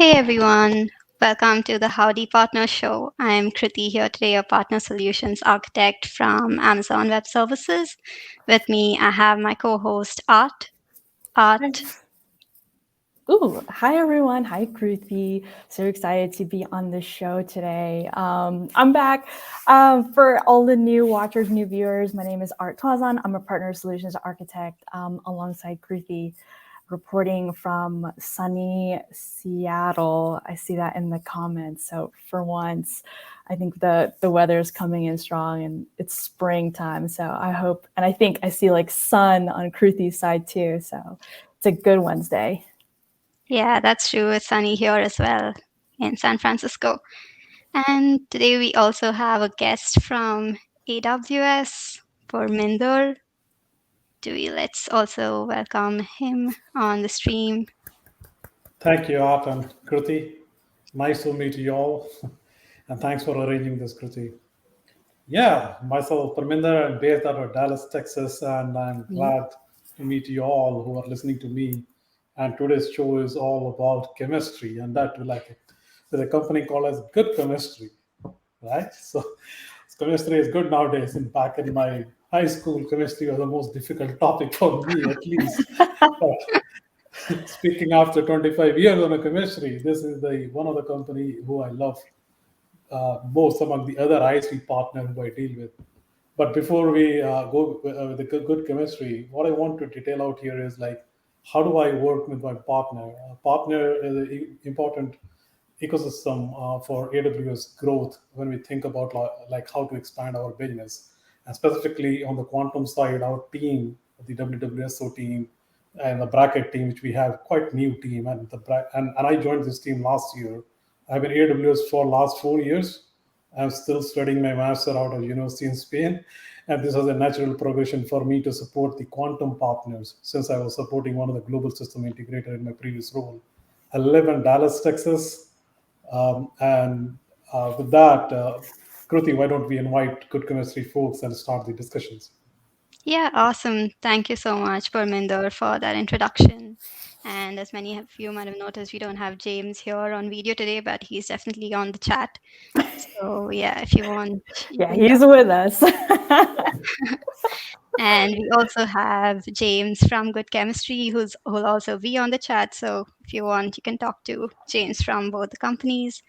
Hey everyone, welcome to the Howdy Partner Show. I'm Kruthi here today, a partner solutions architect from Amazon Web Services. With me, I have my co-host Art. Art, Hi everyone. Hi Kruthi. So excited to be on the show today. I'm back for all the new watchers, new viewers. My name is Art Tuazon. I'm a partner solutions architect alongside Kruthi, reporting from sunny Seattle. I see that in the comments. So for once, I think the weather is coming in strong and it's springtime. So I hope, and I think I see like sun on Kruthi's side too. So it's a good Wednesday. yeah, that's true. It's sunny here as well in San Francisco. And today we also have a guest from AWS, Perminder. Let's also welcome him on the stream. Thank you, Art and Kruthi. Nice to meet you all. And thanks for arranging this, Kruthi. Yeah, myself, Perminder, I'm based out of Dallas, Texas, and I'm glad to meet you all who are listening to me. And today's show is all about chemistry, and that we like it. There's a company called as Good Chemistry, right? So chemistry is good nowadays. And back in my high school, chemistry was the most difficult topic for me, at least. But speaking after 25 years on a chemistry, this is the one of the company who I love most among the other ISV partners who I deal with. But before we go with the good chemistry, what I want to detail out here is like, how do I work with my partner? Partner is an important ecosystem for AWS growth when we think about like how to expand our business. And specifically on the quantum side, our team, the WWSO team, and the bracket team, which we have quite new team, and and I joined this team last year. I've been AWS for last 4 years. I'm still studying my master out of university in Spain, and this was a natural progression for me to support the quantum partners since I was supporting one of the global system integrator in my previous role. I live in Dallas, Texas, and with that, Kruti, why don't we invite good chemistry folks and start the discussions? Yeah, awesome. Thank you so much, Parminder, for that introduction. And as many of you might have noticed, we don't have James here on video today, but he's definitely on the chat. So yeah, if you want, you Yeah, can he's talk. with us. And we also have James from Good Chemistry, who'll also be on the chat. So if you want, you can talk to James from both the companies.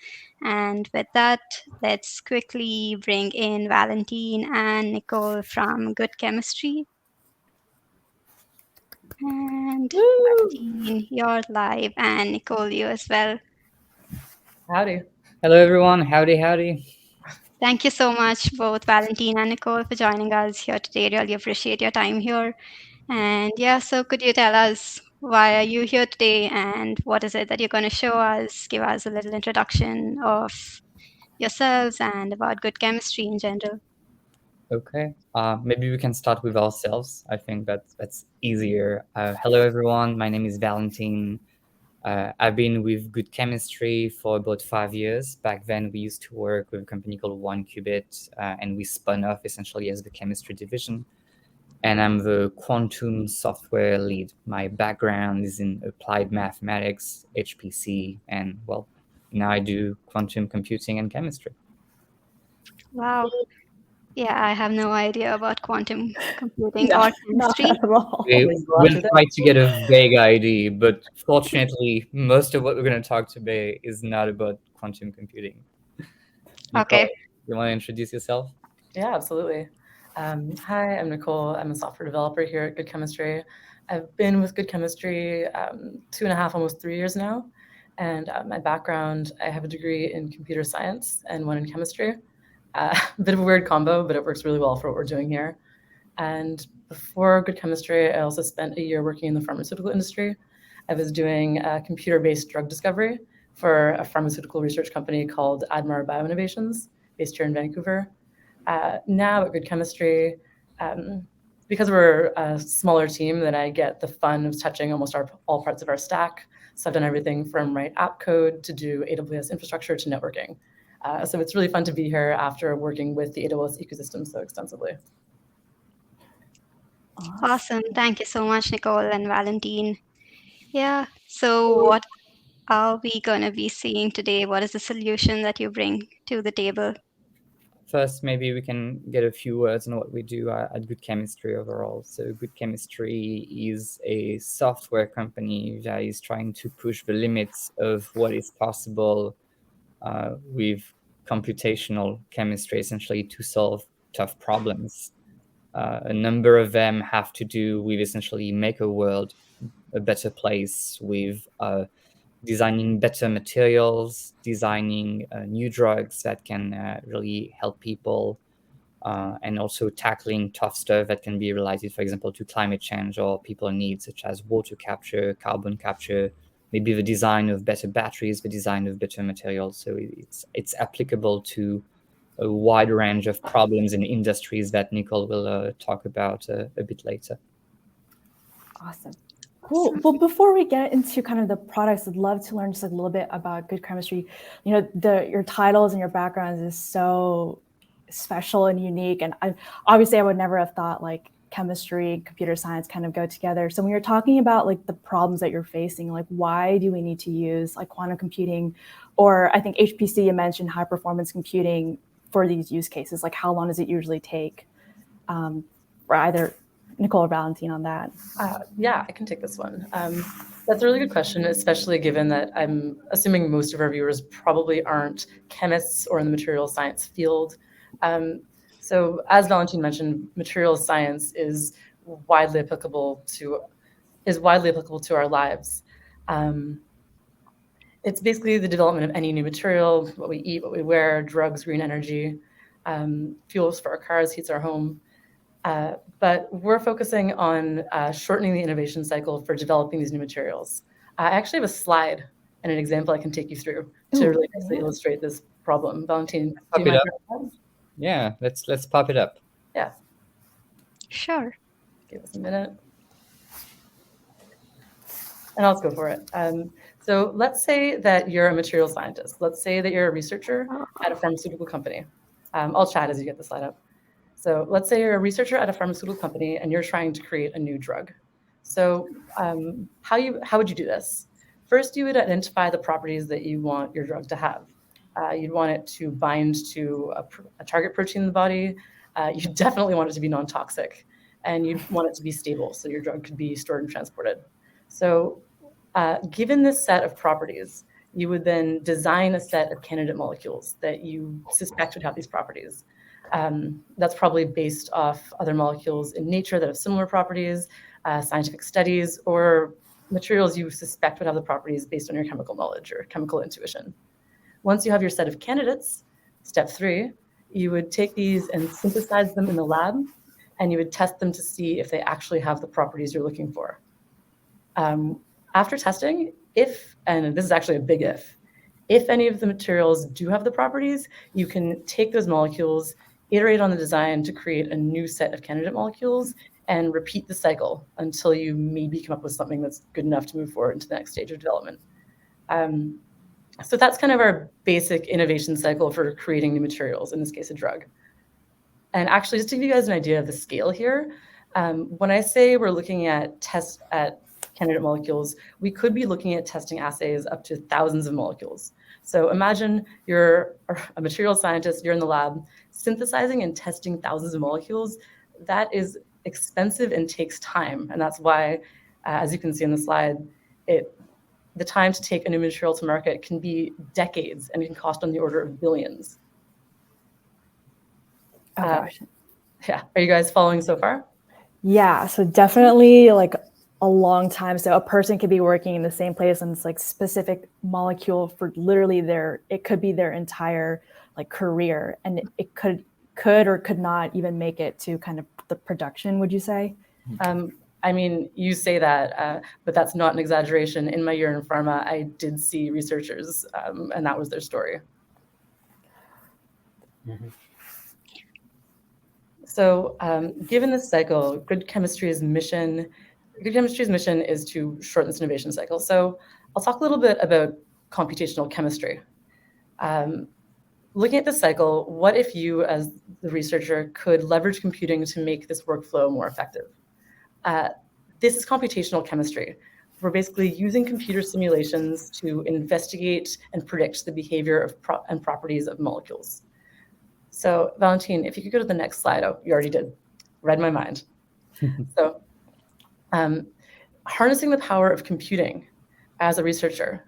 And with that, let's quickly bring in Valentin and Nicole from Good Chemistry. And Valentin, you're live, and Nicole, you as well. Howdy. Hello, everyone. Howdy, howdy. Thank you so much, both Valentin and Nicole, for joining us here today. Really appreciate your time here. And yeah, so could you tell us why are you here today and what is it that you're going to show us? Give us a little introduction of yourselves and about good chemistry in general. Okay. Maybe we can start with ourselves. I think that's easier. Hello, everyone. My name is Valentin. I've been with Good Chemistry for about 5 years. Back then, we used to work with a company called One Qubit, and we spun off essentially as the chemistry division. And I'm the quantum software lead. My background is in applied mathematics, HPC, and well, now I do quantum computing and chemistry. Wow. Yeah, I have no idea about quantum computing No, or not chemistry. at all. We'll try to get a vague idea, but fortunately, most of what we're going to talk today is not about quantum computing. Nicole, Okay. you want to introduce yourself? Yeah, absolutely. Hi, I'm Nicole. I'm a software developer here at Good Chemistry. I've been with Good Chemistry 2.5, almost 3 years now. And my background, I have a degree in computer science and one in chemistry. A bit of a weird combo, but it works really well for what we're doing here. And before Good Chemistry, I also spent a year working in the pharmaceutical industry. I was doing computer-based drug discovery for a pharmaceutical research company called Admar Bioinnovations, based here in Vancouver. Now at Good Chemistry, because we're a smaller team, then I get the fun of touching almost all parts of our stack. So I've done everything from write app code to do AWS infrastructure to networking. So it's really fun to be here after working with the AWS ecosystem so extensively. Awesome. Thank you so much, Nicole and Valentin. Yeah. So are we going to be seeing today? What is the solution that you bring to the table? First, maybe we can get a few words on what we do at Good Chemistry overall. So Good Chemistry is a software company that is trying to push the limits of what is possible with computational chemistry, essentially to solve tough problems. A number of them have to do with essentially make a world a better place with designing better materials, designing new drugs that can really help people, and also tackling tough stuff that can be related, for example, to climate change or people needs, such as water capture, carbon capture, maybe the design of better batteries, the design of better materials. So it's applicable to a wide range of problems in industries that Nicole will talk about a bit later. Awesome. Cool. Well, before we get into kind of the products, I'd love to learn just a little bit about Good Chemistry. You know, your titles and your backgrounds is so special and unique. And obviously I would never have thought like chemistry and computer science kind of go together. So when you're talking about like the problems that you're facing, like why do we need to use like quantum computing, or I think HPC, you mentioned high performance computing for these use cases, like how long does it usually take for either Nicole or Valentin on that? Yeah, I can take this one. That's a really good question, especially given that I'm assuming most of our viewers probably aren't chemists or in the material science field. So as Valentin mentioned, material science is widely applicable to our lives. It's basically the development of any new material, what we eat, what we wear, drugs, green energy, fuels for our cars, heats our home. But we're focusing on shortening the innovation cycle for developing these new materials. I actually have a slide and an example I can take you through to really nicely illustrate this problem. Valentin, do you mind? Yeah, let's pop it up. Yeah. Sure. Give us a minute. And I'll just go for it. So let's say that you're a material scientist. Let's say that you're a researcher at a pharmaceutical company. I'll chat as you get the slide up. So let's say you're a researcher at a pharmaceutical company and you're trying to create a new drug. So how would you do this? First, you would identify the properties that you want your drug to have. You'd want it to bind to a target protein in the body. You definitely want it to be non-toxic, and you'd want it to be stable so your drug could be stored and transported. So given this set of properties, you would then design a set of candidate molecules that you suspect would have these properties. That's probably based off other molecules in nature that have similar properties, scientific studies, or materials you suspect would have the properties based on your chemical knowledge or chemical intuition. Once you have your set of candidates, step 3, you would take these and synthesize them in the lab, and you would test them to see if they actually have the properties you're looking for. After testing, and this is actually a big if any of the materials do have the properties, you can take those molecules, iterate on the design to create a new set of candidate molecules, and repeat the cycle until you maybe come up with something that's good enough to move forward into the next stage of development. So that's kind of our basic innovation cycle for creating new materials, in this case, a drug. And actually, just to give you guys an idea of the scale here, when I say we're looking at candidate molecules, we could be looking at testing assays up to thousands of molecules. So imagine you're a material scientist, you're in the lab, synthesizing and testing thousands of molecules. That is expensive and takes time. And that's why, as you can see on the slide, the time to take a new material to market can be decades, and it can cost on the order of billions. Oh, gosh. Yeah, are you guys following so far? Yeah, so definitely like a long time. So a person could be working in the same place on this like specific molecule for literally it could be their entire like career, and it could or could not even make it to kind of the production, would you say? I mean, you say that, but that's not an exaggeration. In my year in pharma, I did see researchers, and that was their story. Mm-hmm. So given this cycle, Good Chemistry's mission is to shorten this innovation cycle. So I'll talk a little bit about computational chemistry. Looking at this cycle, what if you, as the researcher, could leverage computing to make this workflow more effective? This is computational chemistry. we're basically using computer simulations to investigate and predict the behavior of and properties of molecules. So Valentin, if you could go to the next slide. Oh, you already did. Read my mind. So harnessing the power of computing as a researcher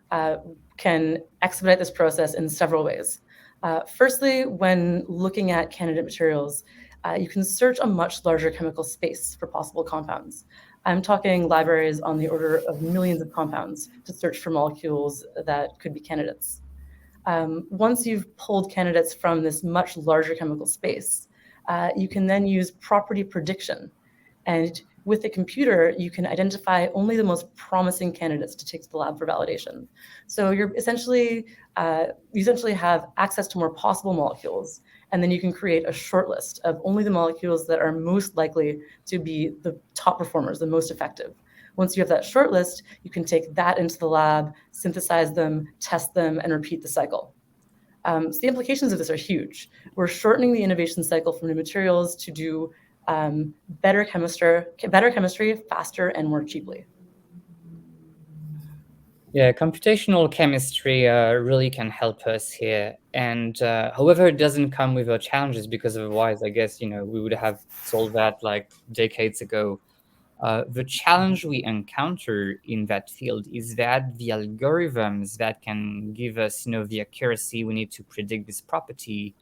can expedite this process in several ways. Firstly, when looking at candidate materials, you can search a much larger chemical space for possible compounds. I'm talking libraries on the order of millions of compounds to search for molecules that could be candidates. Once you've pulled candidates from this much larger chemical space, you can then use property prediction. And with the computer, you can identify only the most promising candidates to take to the lab for validation. So you essentially have access to more possible molecules, and then you can create a short list of only the molecules that are most likely to be the top performers, the most effective. Once you have that short list, you can take that into the lab, synthesize them, test them, and repeat the cycle. So the implications of this are huge. We're shortening the innovation cycle for new materials to do better chemistry faster and more cheaply. Yeah, computational chemistry really can help us here. And however, it doesn't come without challenges, because otherwise, I guess, we would have solved that like decades ago. The challenge we encounter in that field is that the algorithms that can give us, the accuracy we need to predict this property,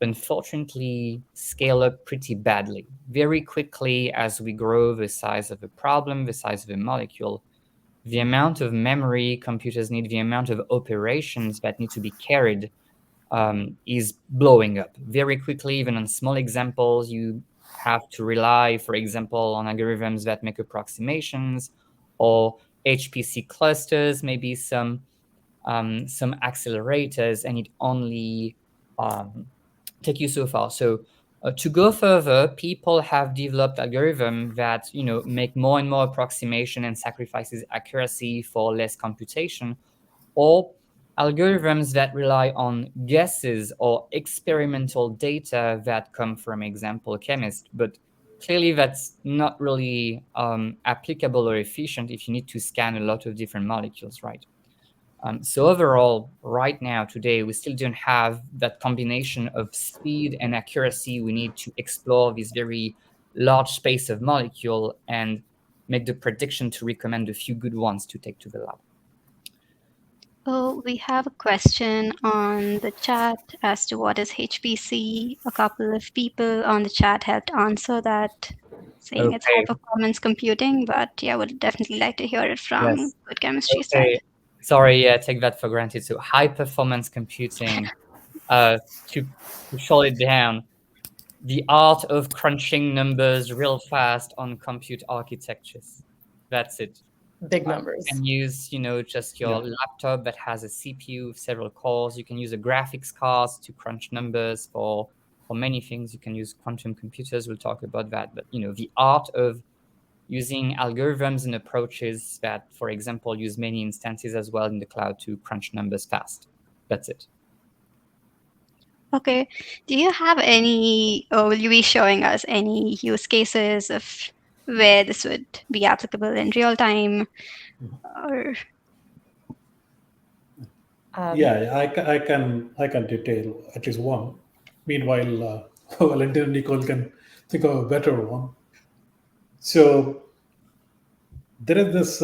unfortunately scale up pretty badly. Very quickly, as we grow the size of the problem, the size of the molecule, the amount of memory computers need, the amount of operations that need to be carried is blowing up very quickly. Even on small examples, you have to rely, for example, on algorithms that make approximations, or HPC clusters, maybe some accelerators, and it only take you so far. So to go further, people have developed algorithms that make more and more approximation and sacrifices accuracy for less computation, or algorithms that rely on guesses or experimental data that come from example chemists. But clearly that's not really applicable or efficient if you need to scan a lot of different molecules, right? So overall, right now, today, we still don't have that combination of speed and accuracy we need to explore this very large space of molecule and make the prediction to recommend a few good ones to take to the lab. Oh, we have a question on the chat as to what is HPC. A couple of people on the chat helped answer that, saying it's high performance computing, but yeah, would definitely like to hear it from Good Chemistry side. Sorry, take that for granted. So high performance computing, to shut it down, the art of crunching numbers real fast on compute architectures. That's it. Big numbers. You can use, just your laptop that has a CPU with several cores. You can use a graphics card to crunch numbers for many things. You can use quantum computers. We'll talk about that. But, the art of using algorithms and approaches that, for example, use many instances as well in the cloud to crunch numbers fast. That's it. Okay. Do you have any, or will you be showing us any use cases of where this would be applicable in real time? Or I can detail at least one. Meanwhile, Valentin and Nicole can think of a better one. So there is this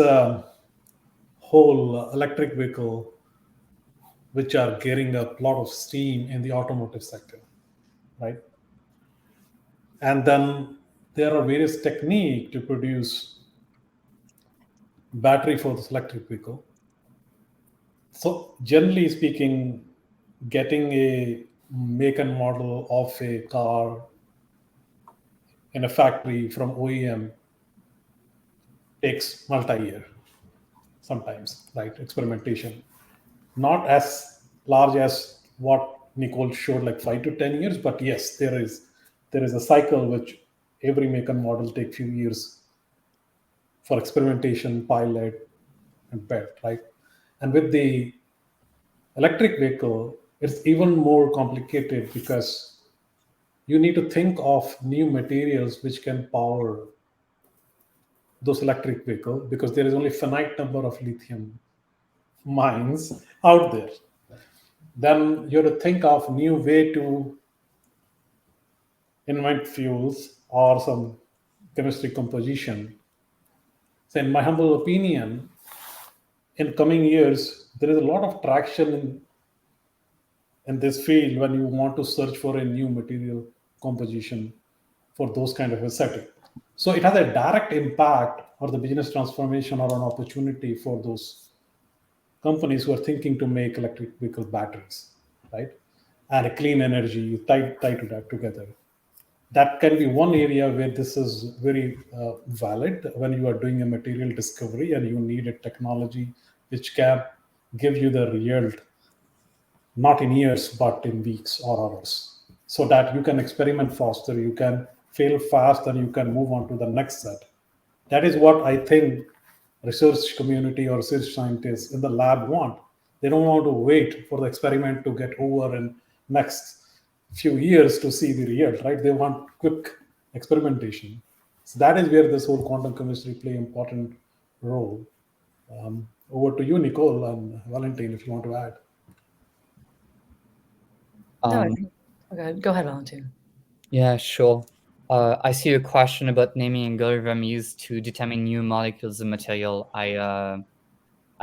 whole electric vehicle which are getting a lot of steam in the automotive sector, right? And then there are various techniques to produce battery for this electric vehicle. So generally speaking, getting a make and model of a car in a factory from OEM takes multi-year sometimes, right? Experimentation. Not as large as what Nicole showed, like 5 to 10 years, but yes, there is a cycle which every make and model take few years for experimentation, pilot, and build, right? And with the electric vehicle, it's even more complicated because you need to think of new materials which can power those electric vehicles because there is only finite number of lithium mines out there. Then you have to think of new way to invent fuels or some chemistry composition. So in my humble opinion, in coming years, there is a lot of traction in this field when you want to search for a new material composition for those kind of a setting. So it has a direct impact or the business transformation or an opportunity for those companies who are thinking to make electric vehicle batteries, right? And a clean energy tied to that together. That can be one area where this is very valid when you are doing a material discovery and you need a technology which can give you the result not in years but in weeks or hours, so that you can experiment faster, you can fail fast, and you can move on to the next set. That is what I think research community or research scientists in the lab want. They don't want to wait for the experiment to get over in next few years to see the result, right? They want quick experimentation. So that is where this whole quantum chemistry play important role. Over to you, Nicole and Valentin, if you want to add. No, I think, okay, go ahead, Valentin. Yeah, sure. I see a question about naming algorithm used to determine new molecules of material. I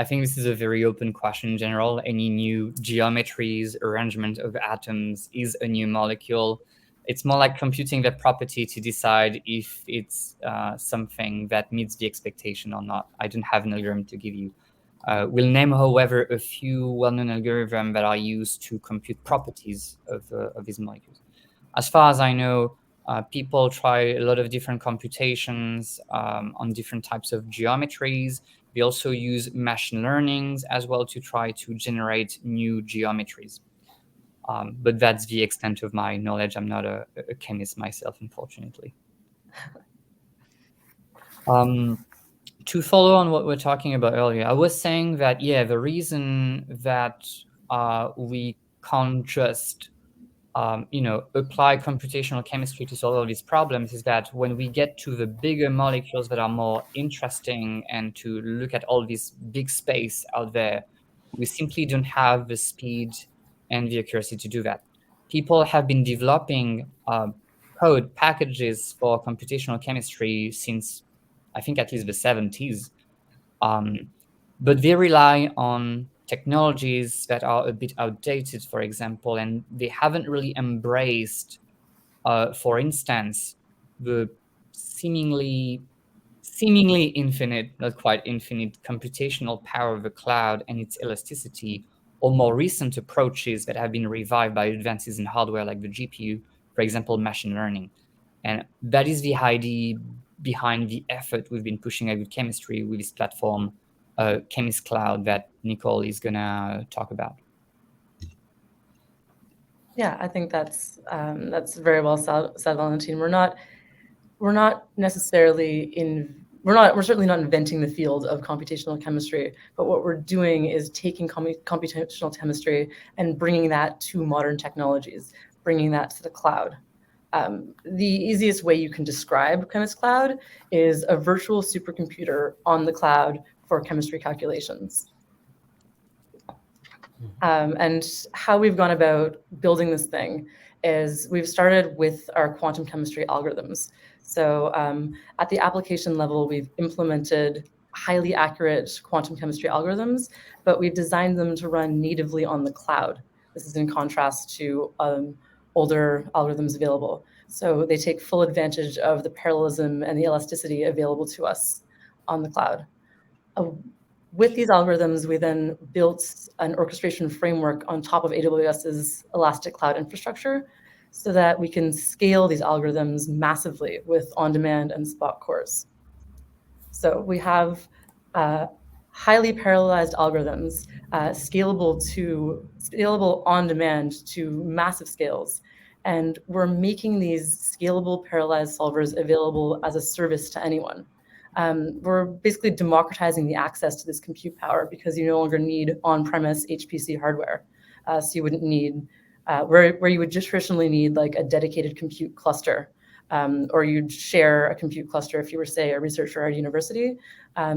think this is a very open question in general. Any new geometries, arrangement of atoms is a new molecule. It's more like computing the property to decide if it's something that meets the expectation or not. I don't have an algorithm to give you. We'll name, however, a few well-known algorithms that are used to compute properties of these molecules. As far as I know, people try a lot of different computations on different types of geometries. They also use machine learnings as well to try to generate new geometries. But that's the extent of my knowledge. I'm not a chemist myself, unfortunately. To follow on what we're talking about earlier, I was saying that, yeah, the reason that we can't just apply computational chemistry to solve all these problems is that when we get to the bigger molecules that are more interesting and to look at all this big space out there, we simply don't have the speed and the accuracy to do that. People have been developing code packages for computational chemistry since, I think, at least the 70s. But they rely on technologies that are a bit outdated, for example, and they haven't really embraced, for instance, the seemingly infinite, not quite infinite, computational power of the cloud and its elasticity, or more recent approaches that have been revived by advances in hardware like the GPU, for example, machine learning. And that is the idea behind the effort we've been pushing at Good Chemistry with this platform, QEMIST Cloud, that Nicole is going to talk about. Yeah, I think that's very well said, Valentin. We're certainly not inventing the field of computational chemistry, but what we're doing is taking computational chemistry and bringing that to modern technologies, bringing that to the cloud. The easiest way you can describe QEMIST Cloud is a virtual supercomputer on the cloud for chemistry calculations. And how we've gone about building this thing is we've started with our quantum chemistry algorithms. So at the application level, we've implemented highly accurate quantum chemistry algorithms, but we've designed them to run natively on the cloud. This is in contrast to older algorithms available. So they take full advantage of the parallelism and the elasticity available to us on the cloud. With these algorithms, we then built an orchestration framework on top of AWS's elastic cloud infrastructure so that we can scale these algorithms massively with on-demand and spot cores. So we have highly parallelized algorithms, scalable on demand to massive scales. And we're making these scalable parallelized solvers available as a service to anyone. We're basically democratizing the access to this compute power because you no longer need on-premise HPC hardware. So you wouldn't need, where you would just traditionally need like a dedicated compute cluster or you'd share a compute cluster if you were, say, a researcher at a university,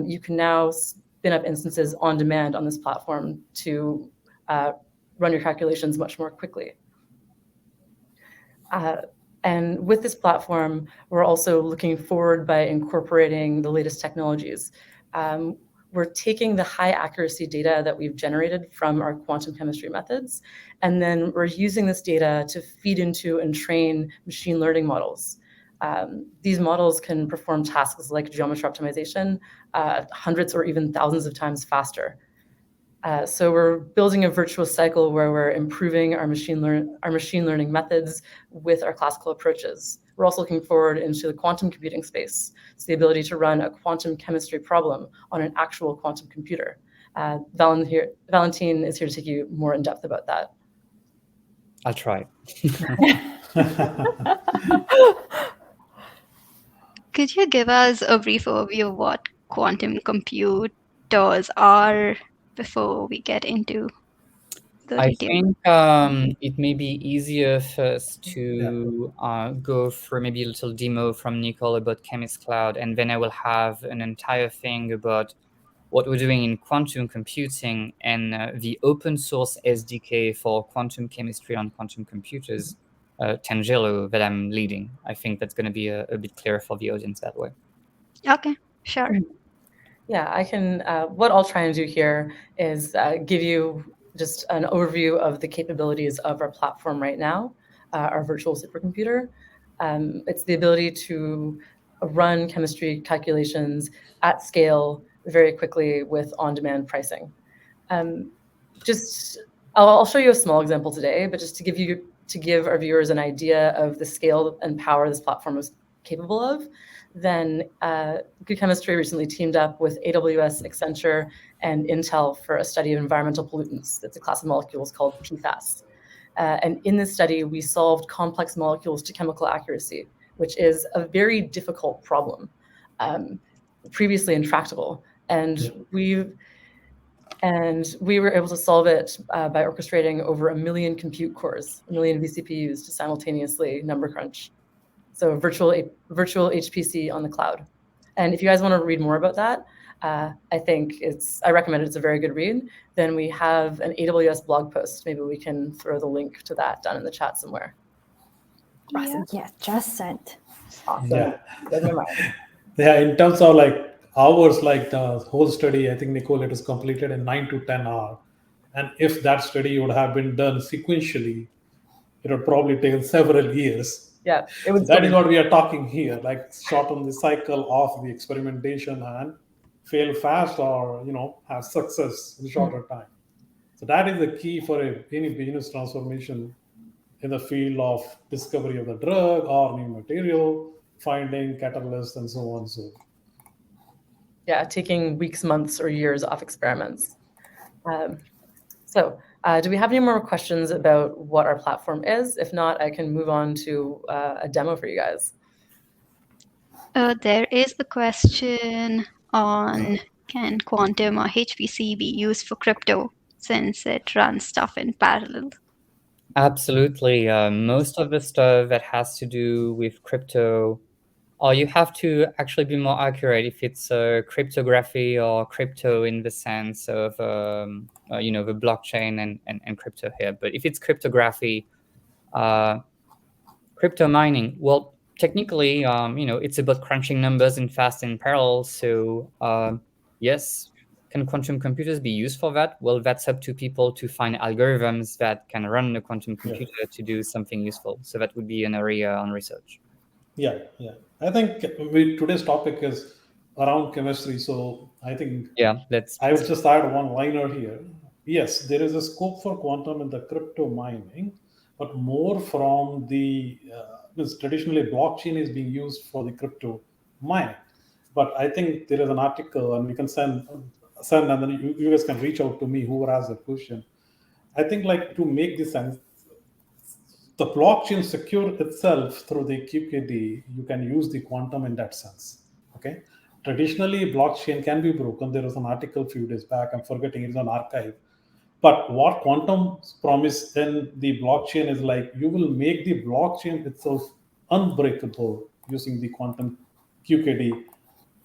you can now spin up instances on demand on this platform to run your calculations much more quickly. And with this platform, we're also looking forward by incorporating the latest technologies. We're taking the high accuracy data that we've generated from our quantum chemistry methods, and then we're using this data to feed into and train machine learning models. These models can perform tasks like geometry optimization hundreds or even thousands of times faster. So we're building a virtuous cycle where we're improving our machine learning methods with our classical approaches. We're also looking forward into the quantum computing space. It's the ability to run a quantum chemistry problem on an actual quantum computer. Valentin is here to take you more in depth about that. I'll try. Could you give us a brief overview of what quantum computers are before we get into the I details? think it may be easier first to go through maybe a little demo from Nicole about QEMIST Cloud, and then I will have an entire thing about what we're doing in quantum computing and the open source SDK for quantum chemistry on quantum computers, Tangelo, that I'm leading. I think that's going to be a bit clearer for the audience that way. Okay, sure. Yeah, I can. What I'll try and do here is give you just an overview of the capabilities of our platform right now, our virtual supercomputer. It's the ability to run chemistry calculations at scale very quickly with on-demand pricing. I'll show you a small example today, but just to give our viewers an idea of the scale and power this platform is capable of, then Good Chemistry recently teamed up with AWS, Accenture, and Intel for a study of environmental pollutants. That's a class of molecules called PFAS. And in this study, we solved complex molecules to chemical accuracy, which is a very difficult problem, previously intractable. And we were able to solve it by orchestrating over 1 million compute cores, 1 million vCPUs to simultaneously number crunch. So virtual HPC on the cloud. And if you guys want to read more about that, I recommend it. It's a very good read. Then we have an AWS blog post. Maybe we can throw the link to that down in the chat somewhere. Awesome. Yeah, just sent. Awesome. Yeah, in terms of like hours, like the whole study, I think, Nicole, it was completed in 9 to 10 hours. And if that study would have been done sequentially, it would probably taken several years. Yeah, it would. So that is what we are talking here, like shorten the cycle of the experimentation and fail fast, or have success in shorter time. So that is the key for any business transformation in the field of discovery of the drug or new material, finding catalysts, and so on. So yeah, taking weeks, months, or years off experiments. Do we have any more questions about what our platform is? If not, I can move on to a demo for you guys. There is the question on, can quantum or HPC be used for crypto since it runs stuff in parallel? Absolutely. Most of the stuff that has to do with crypto, or you have to actually be more accurate if it's cryptography or crypto in the sense of the blockchain and crypto here. But if it's cryptography, crypto mining, well, technically, it's about crunching numbers in fast and parallel. So yes, can quantum computers be used for that? Well, that's up to people to find algorithms that can run a quantum computer to do something useful. So that would be an area on research. Yeah. I think today's topic is around chemistry. So I think I will just add one liner here. Yes, there is a scope for quantum in the crypto mining, but more from the traditionally blockchain is being used for the crypto mining. But I think there is an article, and we can send, and then you guys can reach out to me, whoever has a question. I think, like, to make this sense, the blockchain secure itself through the QKD, you can use the quantum in that sense. Okay. Traditionally, blockchain can be broken. There was an article a few days back, I'm forgetting, it's on archive. But what quantum promise in the blockchain is, like, you will make the blockchain itself unbreakable using the quantum QKD.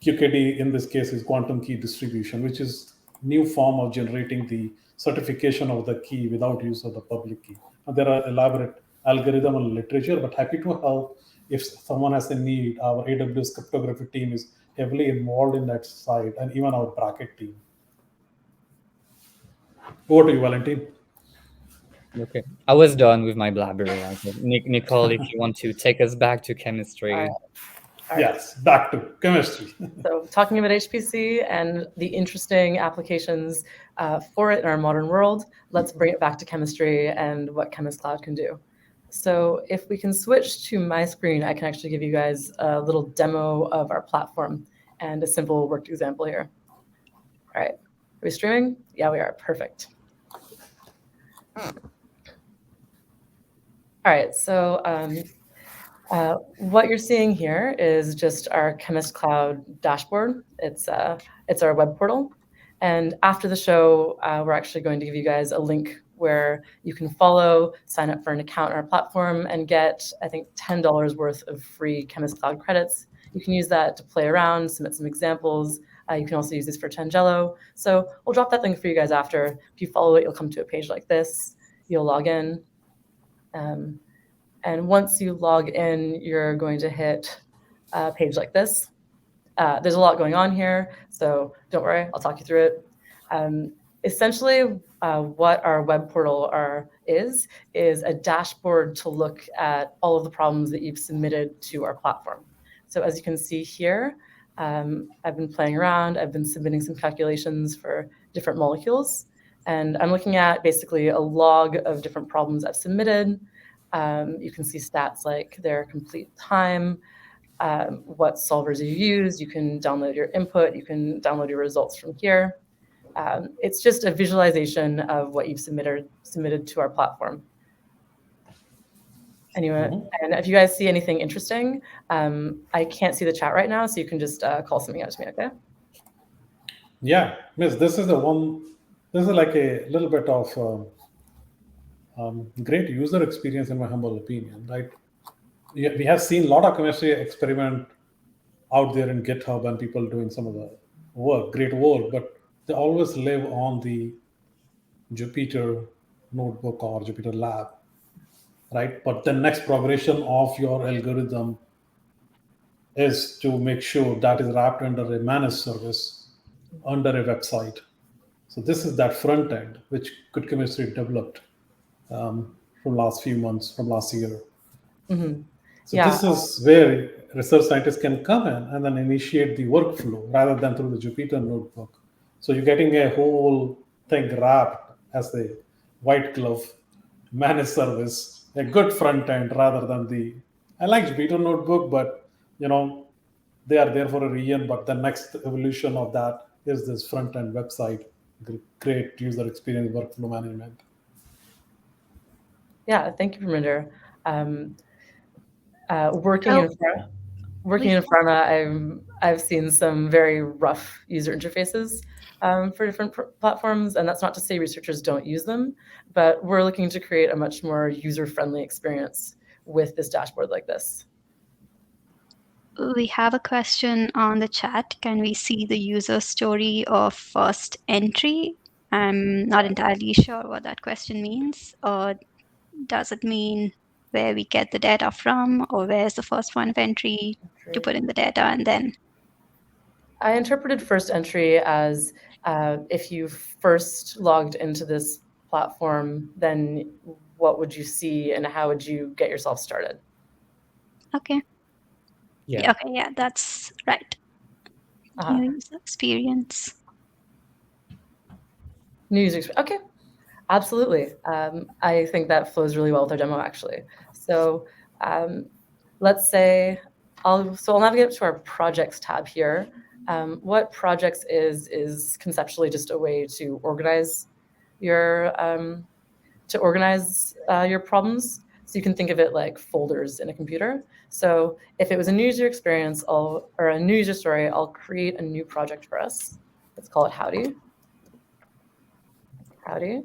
QKD in this case is quantum key distribution, which is new form of generating the certification of the key without use of the public key. And there are elaborate algorithm and literature, but happy to help if someone has a need. Our AWS cryptography team is heavily involved in that side, and even our bracket team. Over to you, Valentin. Okay, I was done with my blabbering. Okay. Nicole, if you want to take us back to chemistry. All right. Yes, back to chemistry. So talking about HPC and the interesting applications for it in our modern world, let's bring it back to chemistry and what QEMIST Cloud can do. So if we can switch to my screen, I can actually give you guys a little demo of our platform and a simple worked example here. All right, are we streaming? Yeah, we are, perfect. All right, so what you're seeing here is just our QEMIST Cloud dashboard. It's our web portal. And after the show, we're actually going to give you guys a link where you can follow, sign up for an account on our platform, and get, I think, $10 worth of free QEMIST Cloud credits. You can use that to play around, submit some examples. You can also use this for Tangelo. So we'll drop that link for you guys after. If you follow it, you'll come to a page like this. You'll log in. And once you log in, you're going to hit a page like this. There's a lot going on here, so don't worry, I'll talk you through it. Essentially, what our web portal is a dashboard to look at all of the problems that you've submitted to our platform. So as you can see here, I've been playing around, I've been submitting some calculations for different molecules, and I'm looking at basically a log of different problems I've submitted. You can see stats like their complete time, what solvers you use. You can download your input. You can download your results from here. It's just a visualization of what you've submitted to our platform. Anyway, and if you guys see anything interesting, I can't see the chat right now, so you can just call something out to me, okay? Yeah, Miss, this is like a little bit of great user experience in my humble opinion, right? We have seen a lot of chemistry experiment out there in GitHub and people doing some of the work, great work, but they always live on the Jupyter notebook or Jupyter lab, right? But the next progression of your algorithm is to make sure that is wrapped under a managed service, under a website. So this is that front end, which QEMIST developed from last few months, from last year. Mm-hmm. So this is where research scientists can come in and then initiate the workflow rather than through the Jupyter notebook. So you're getting a whole thing wrapped as a white glove managed service, a good front end rather than I like Jupyter notebook, but they are there for a reason. But the next evolution of that is this front end website, great user experience, workflow management. Yeah, thank you, Perminder. Working in pharma, I've seen some very rough user interfaces for different platforms, and that's not to say researchers don't use them, but we're looking to create a much more user-friendly experience with this dashboard like this. We have a question on the chat. Can we see the user story of first entry? I'm not entirely sure what that question means. Or does it mean where we get the data from, or where's the first point of entry to put in the data and then? I interpreted first entry as if you first logged into this platform, then what would you see and how would you get yourself started? Okay. Yeah. Okay, yeah, that's right. New user experience. New user experience. Okay, absolutely. I think that flows really well with our demo, actually. So let's say I'll navigate to our projects tab here. What projects is conceptually just a way to organize your problems. So you can think of it like folders in a computer. So if it was a new user experience or a new user story, I'll create a new project for us. Let's call it Howdy. Howdy,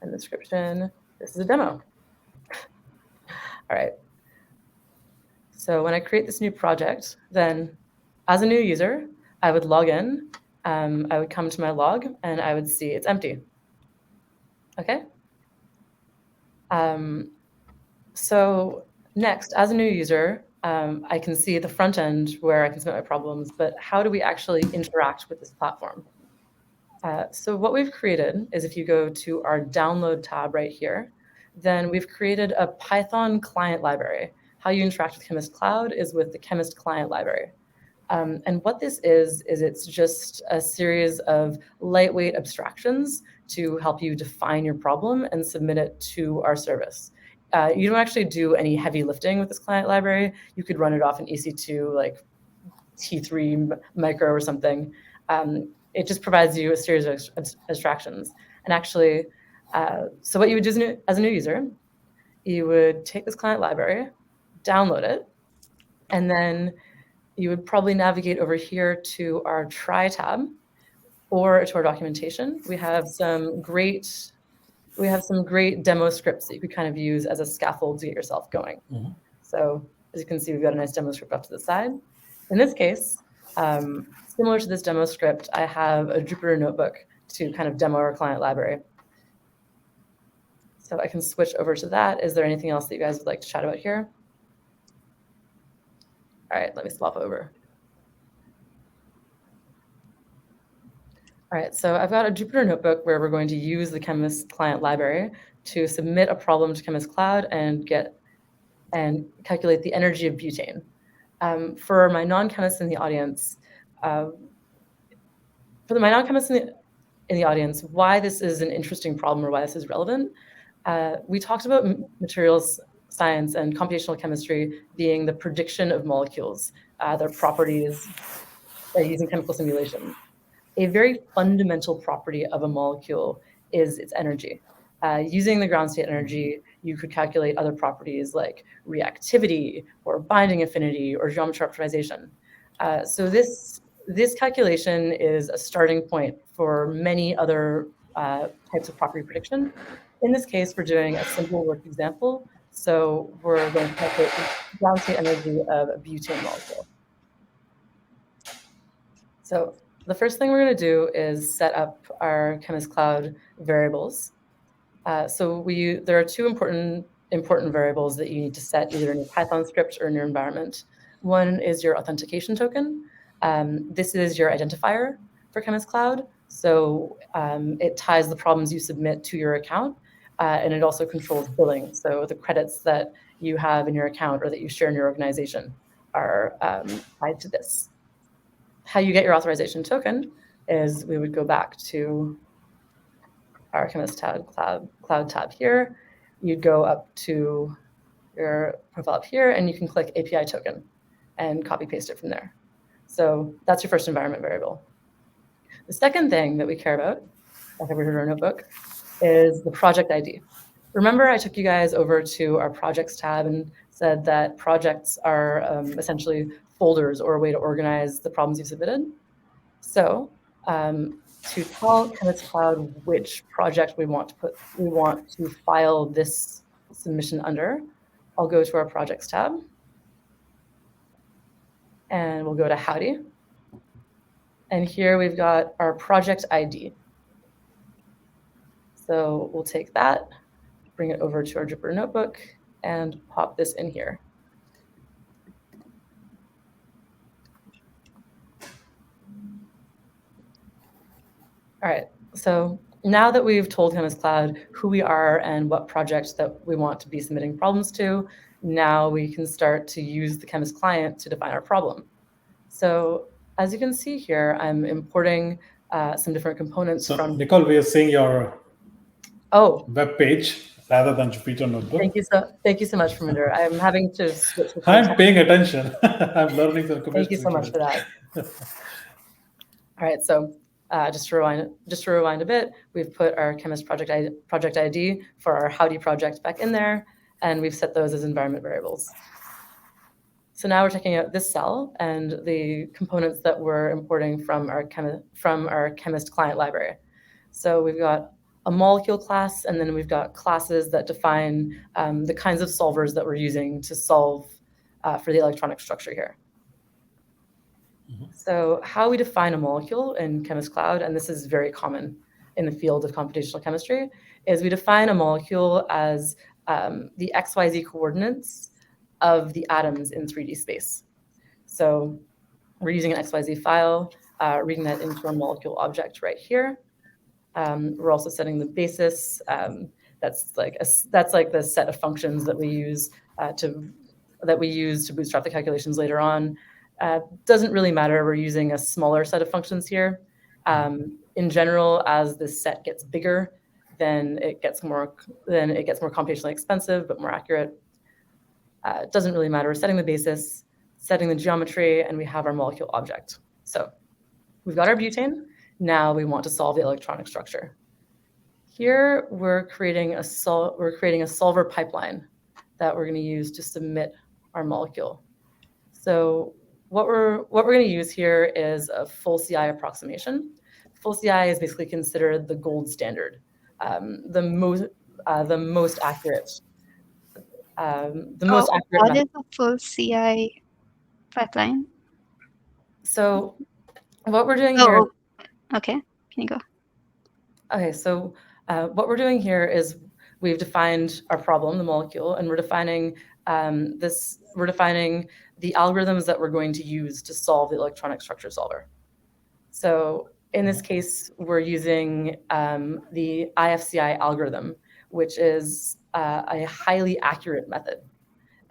and the description, this is a demo. All right. So when I create this new project, then as a new user, I would log in, I would come to my log, and I would see it's empty. Okay. So next, as a new user, I can see the front end where I can submit my problems, but how do we actually interact with this platform? So what we've created is, if you go to our download tab right here, then we've created a Python client library. How you interact with QEMIST Cloud is with the QEMIST client library. And what this is it's just a series of lightweight abstractions to help you define your problem and submit it to our service. You don't actually do any heavy lifting with this client library. You could run it off an EC2 like T3 micro or something. It just provides you a series of abstractions. And actually, so what you would do as a new user, you would take this client library, download it, and then you would probably navigate over here to our try tab or to our documentation. We have some great demo scripts that you could kind of use as a scaffold to get yourself going. Mm-hmm. So as you can see, we've got a nice demo script off to the side. In this case, similar to this demo script, I have a Jupyter notebook to kind of demo our client library. So I can switch over to that. Is there anything else that you guys would like to chat about here? All right, let me swap over. All right, so I've got a Jupyter notebook where we're going to use the QEMIST client library to submit a problem to QEMIST Cloud and calculate the energy of butane. For my non-chemists in the audience, why this is an interesting problem or why this is relevant, we talked about materials science and computational chemistry being the prediction of molecules, their properties using chemical simulation. A very fundamental property of a molecule is its energy. Using the ground state energy, you could calculate other properties like reactivity or binding affinity or geometry optimization. So this calculation is a starting point for many other types of property prediction. In this case, we're doing a simple work example. So we're going to calculate the ground state energy of a butane molecule. So the first thing we're going to do is set up our QEMIST Cloud variables. There are two important variables that you need to set either in your Python script or in your environment. One is your authentication token. This is your identifier for QEMIST Cloud. So it ties the problems you submit to your account, and it also controls billing. So the credits that you have in your account or that you share in your organization are tied to this. How you get your authorization token is we would go back to our QEMIST Cloud tab here. You'd go up to your profile up here, and you can click API token and copy paste it from there. So that's your first environment variable. The second thing that we care about, like over here in our notebook, is the project ID. Remember, I took you guys over to our projects tab and said that projects are essentially folders or a way to organize the problems you've submitted. So to tell QEMIST Cloud which project we want to file this submission under, I'll go to our projects tab and we'll go to Howdy. And here we've got our project ID. So we'll take that, bring it over to our Jupyter notebook and pop this in here. All right, so now that we've told QEMIST Cloud who we are and what projects that we want to be submitting problems to, now we can start to use the QEMIST client to define our problem. So as you can see here, I'm importing some different components from... Nicole, we are seeing your web page rather than Jupyter notebook. Thank you so much, Perminder. I'm having to switch. I'm paying attention. I'm learning the chemistry. Thank you so much for that. All right, so just to rewind a bit, we've put our QEMIST project ID for our Howdy project back in there, and we've set those as environment variables. So now we're taking out this cell and the components that we're importing from our QEMIST client library. So we've got a molecule class, and then we've got classes that define the kinds of solvers that we're using to solve for the electronic structure here. So how we define a molecule in Chemist Cloud, and this is very common in the field of computational chemistry, is we define a molecule as the XYZ coordinates of the atoms in 3D space. So we're using an XYZ file, reading that into our molecule object right here. We're also setting the basis. That's like the set of functions that we use to bootstrap the calculations later on. Doesn't really matter. We're using a smaller set of functions here. In general, as this set gets bigger, then it gets more computationally expensive, but more accurate. It doesn't really matter. We're setting the basis, setting the geometry, and we have our molecule object. So we've got our butane. Now we want to solve the electronic structure. Here we're creating a solver pipeline that we're going to use to submit our molecule. So what we're going to use here is a full CI approximation. Full CI is basically considered the gold standard, the most accurate. What is a full CI pipeline? So what we're doing here. Okay, can you go? Okay, so what we're doing here is we've defined our problem, the molecule, and we're defining the algorithms that we're going to use to solve the electronic structure solver. So in this case, we're using the IFCI algorithm, which is a highly accurate method.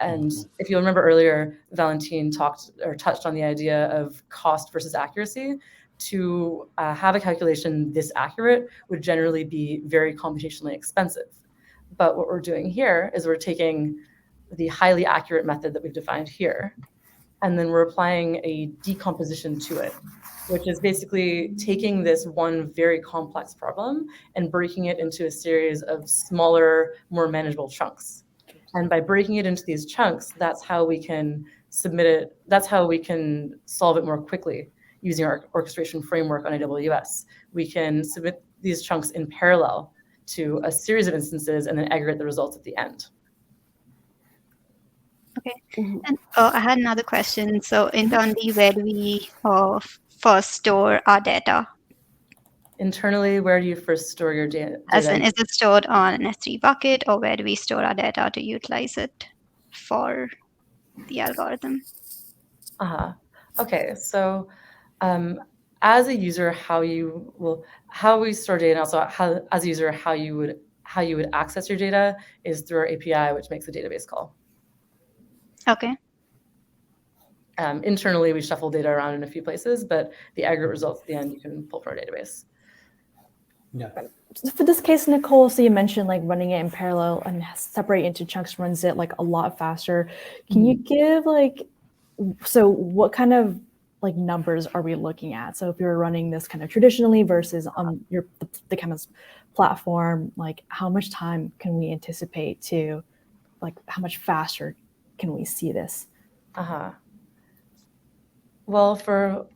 And if you remember earlier, Valentin touched on the idea of cost versus accuracy. To have a calculation this accurate would generally be very computationally expensive. But what we're doing here is we're taking the highly accurate method that we've defined here, and then we're applying a decomposition to it, which is basically taking this one very complex problem and breaking it into a series of smaller, more manageable chunks. And by breaking it into these chunks, that's how we can submit it. That's how we can solve it more quickly using our orchestration framework on AWS. We can submit these chunks in parallel to a series of instances and then aggregate the results at the end. Okay. And I had another question. So internally, where do we first store our data? Internally, where do you first store your data? As in, is it stored on an S3 bucket, or where do we store our data to utilize it for the algorithm? Okay, so as a user, how we store data, and also as a user, how you would access your data is through our API, which makes a database call. Okay. Internally, we shuffle data around in a few places, but the aggregate results at the end you can pull from our database. Yeah. For this case, Nicole, so you mentioned like running it in parallel and separate into chunks runs it like a lot faster. Can you give so what kind of like numbers are we looking at? So if you're running this kind of traditionally versus on the Chemist platform, like how much time can we anticipate to, like how much faster can we see this? Well, for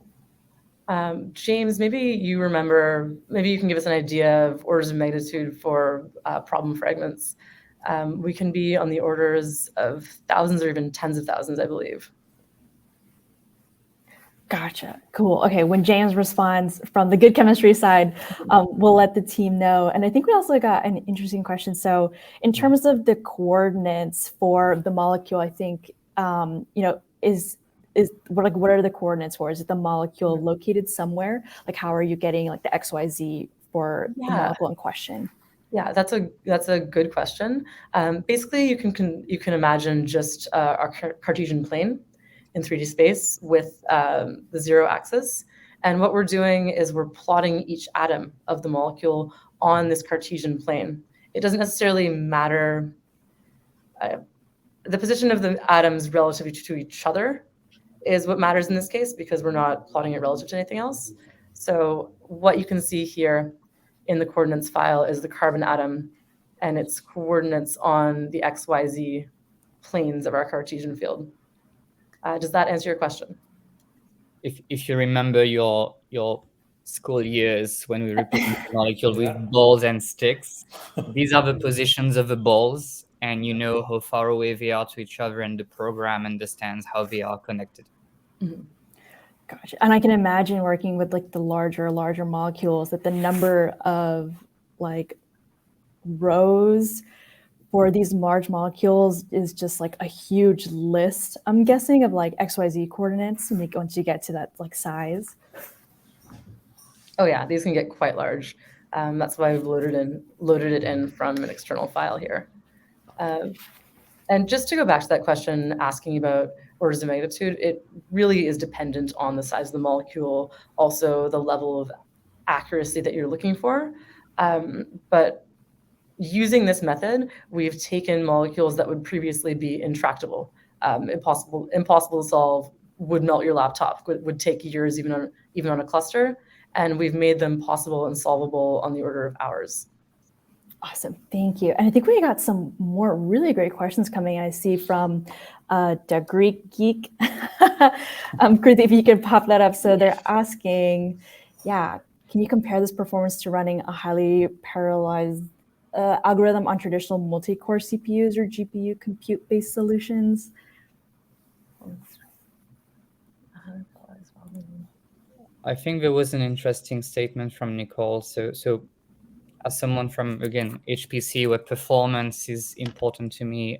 James, maybe you can give us an idea of orders of magnitude for problem fragments. We can be on the orders of thousands or even tens of thousands, I believe. Gotcha. Cool. Okay. When James responds from the good chemistry side, we'll let the team know. And I think we also got an interesting question. So in terms of the coordinates for the molecule, I think, what are the coordinates for? Is it the molecule located somewhere? Like how are you getting like the XYZ for the molecule in question? Yeah, that's a good question. Basically, you can imagine just our Cartesian plane in 3D space with the 0 axis. And what we're doing is we're plotting each atom of the molecule on this Cartesian plane. It doesn't necessarily matter the position of the atoms relative to each other is what matters in this case, because we're not plotting it relative to anything else. So what you can see here in the coordinates file is the carbon atom and its coordinates on the XYZ planes of our Cartesian field. Does that answer your question? If you remember your school years when we represented the molecule with balls and sticks, these are the positions of the balls, and you know how far away they are to each other, and the program understands how they are connected. Gotcha. And I can imagine working with like the larger molecules, that the number of like rows for these large molecules is just like a huge list, I'm guessing, of like XYZ coordinates once you get to that like size. Oh yeah, these can get quite large. That's why we've loaded it in from an external file here. And just to go back to that question asking about orders of magnitude, it really is dependent on the size of the molecule, also the level of accuracy that you're looking for. But using this method, we've taken molecules that would previously be intractable, impossible to solve, would melt your laptop, would take years even on a cluster, and we've made them possible and solvable on the order of hours. Awesome, thank you. And I think we got some more really great questions coming. I see from the Greek Geek. Kruthi, if you could pop that up. So they're asking, can you compare this performance to running a highly parallelized algorithm on traditional multi-core CPUs or GPU compute-based solutions? I think there was an interesting statement from Nicole. So as someone from, again, HPC, where performance is important to me,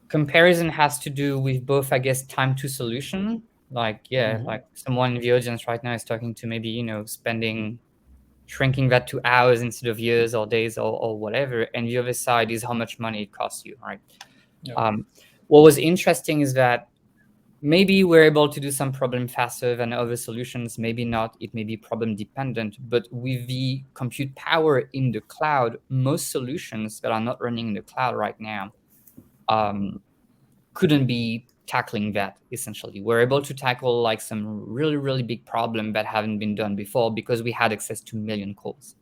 comparison has to do with both, I guess, time to solution. Like, like someone in the audience right now is talking to maybe, shrinking that to hours instead of years or days or whatever. And the other side is how much money it costs you, right? Yeah. What was interesting is that maybe we're able to do some problem faster than other solutions, maybe not, it may be problem dependent, but with the compute power in the cloud, most solutions that are not running in the cloud right now couldn't be tackling that, essentially. We're able to tackle like some really, really big problem that haven't been done before because we had access to million cores.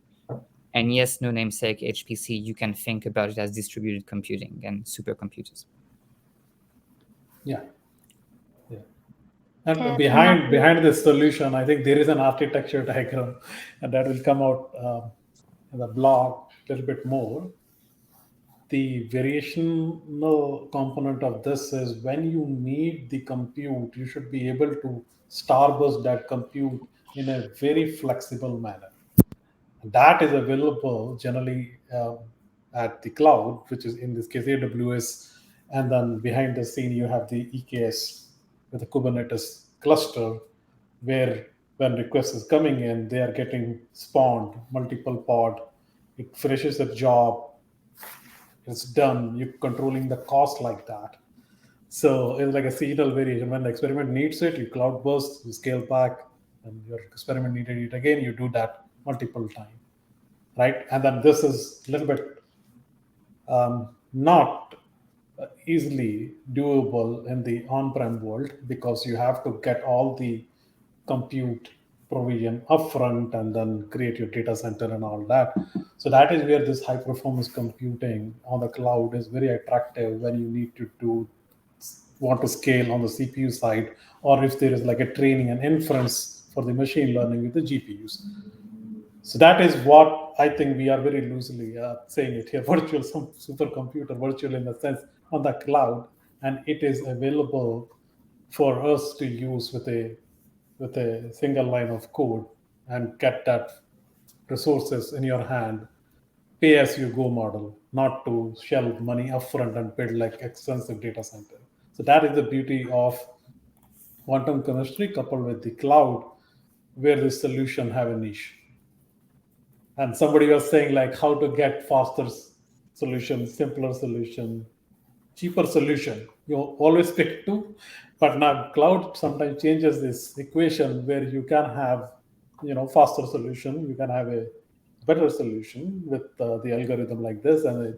And yes, no namesake HPC, you can think about it as distributed computing and supercomputers. Yeah. And behind this solution, I think there is an architecture diagram, and that will come out in the blog a little bit more. The variational component of this is when you need the compute, you should be able to starburst that compute in a very flexible manner. That is available generally at the cloud, which is in this case AWS, and then behind the scene you have the EKS with the Kubernetes cluster, where when request is coming in, they are getting spawned multiple pod. It finishes the job, it's done. You're controlling the cost like that. So it's like a seasonal variation. When the experiment needs it, you cloud burst, you scale back, and your experiment needed it again, you do that multiple times. Right? And then this is a little bit not easily doable in the on-prem world because you have to get all the compute provision upfront and then create your data center and all that. So that is where this high performance computing on the cloud is very attractive when you need to want to scale on the CPU side, or if there is like a training and inference for the machine learning with the GPUs. So that is what I think we are very loosely saying it here, virtual supercomputer, virtual in the sense on the cloud, and it is available for us to use with a single line of code and get that resources in your hand, pay as you go model, not to shell money upfront and build like extensive data center. So that is the beauty of quantum chemistry coupled with the cloud, where the solution have a niche. And somebody was saying like how to get faster solution, simpler solution, cheaper solution. You always pick two, but now cloud sometimes changes this equation where you can have, faster solution. You can have a better solution with the algorithm like this, and a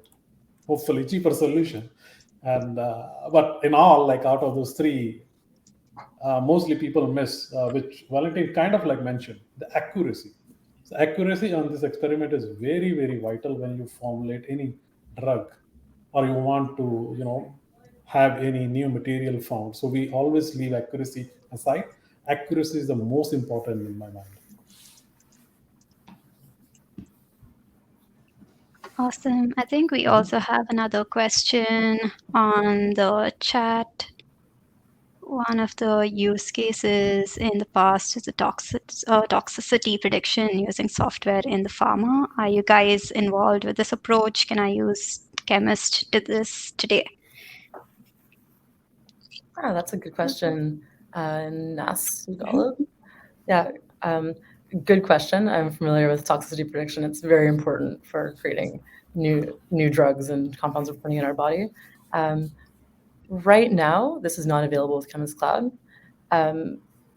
hopefully cheaper solution. And but in all, like out of those three, mostly people miss, which Valentin kind of like mentioned, the accuracy. So accuracy on this experiment is very, very vital when you formulate any drug or you want to, have any new material found. So we always leave accuracy aside. Accuracy is the most important in my mind. Awesome. I think we also have another question on the chat. One of the use cases in the past is the toxicity prediction using software in the pharma. Are you guys involved with this approach? Can I use QEMIST to this today? Oh, that's a good question. Yeah, good question. I'm familiar with toxicity prediction. It's very important for creating new drugs and compounds we're putting in our body. Right now, this is not available with QEMIST Cloud.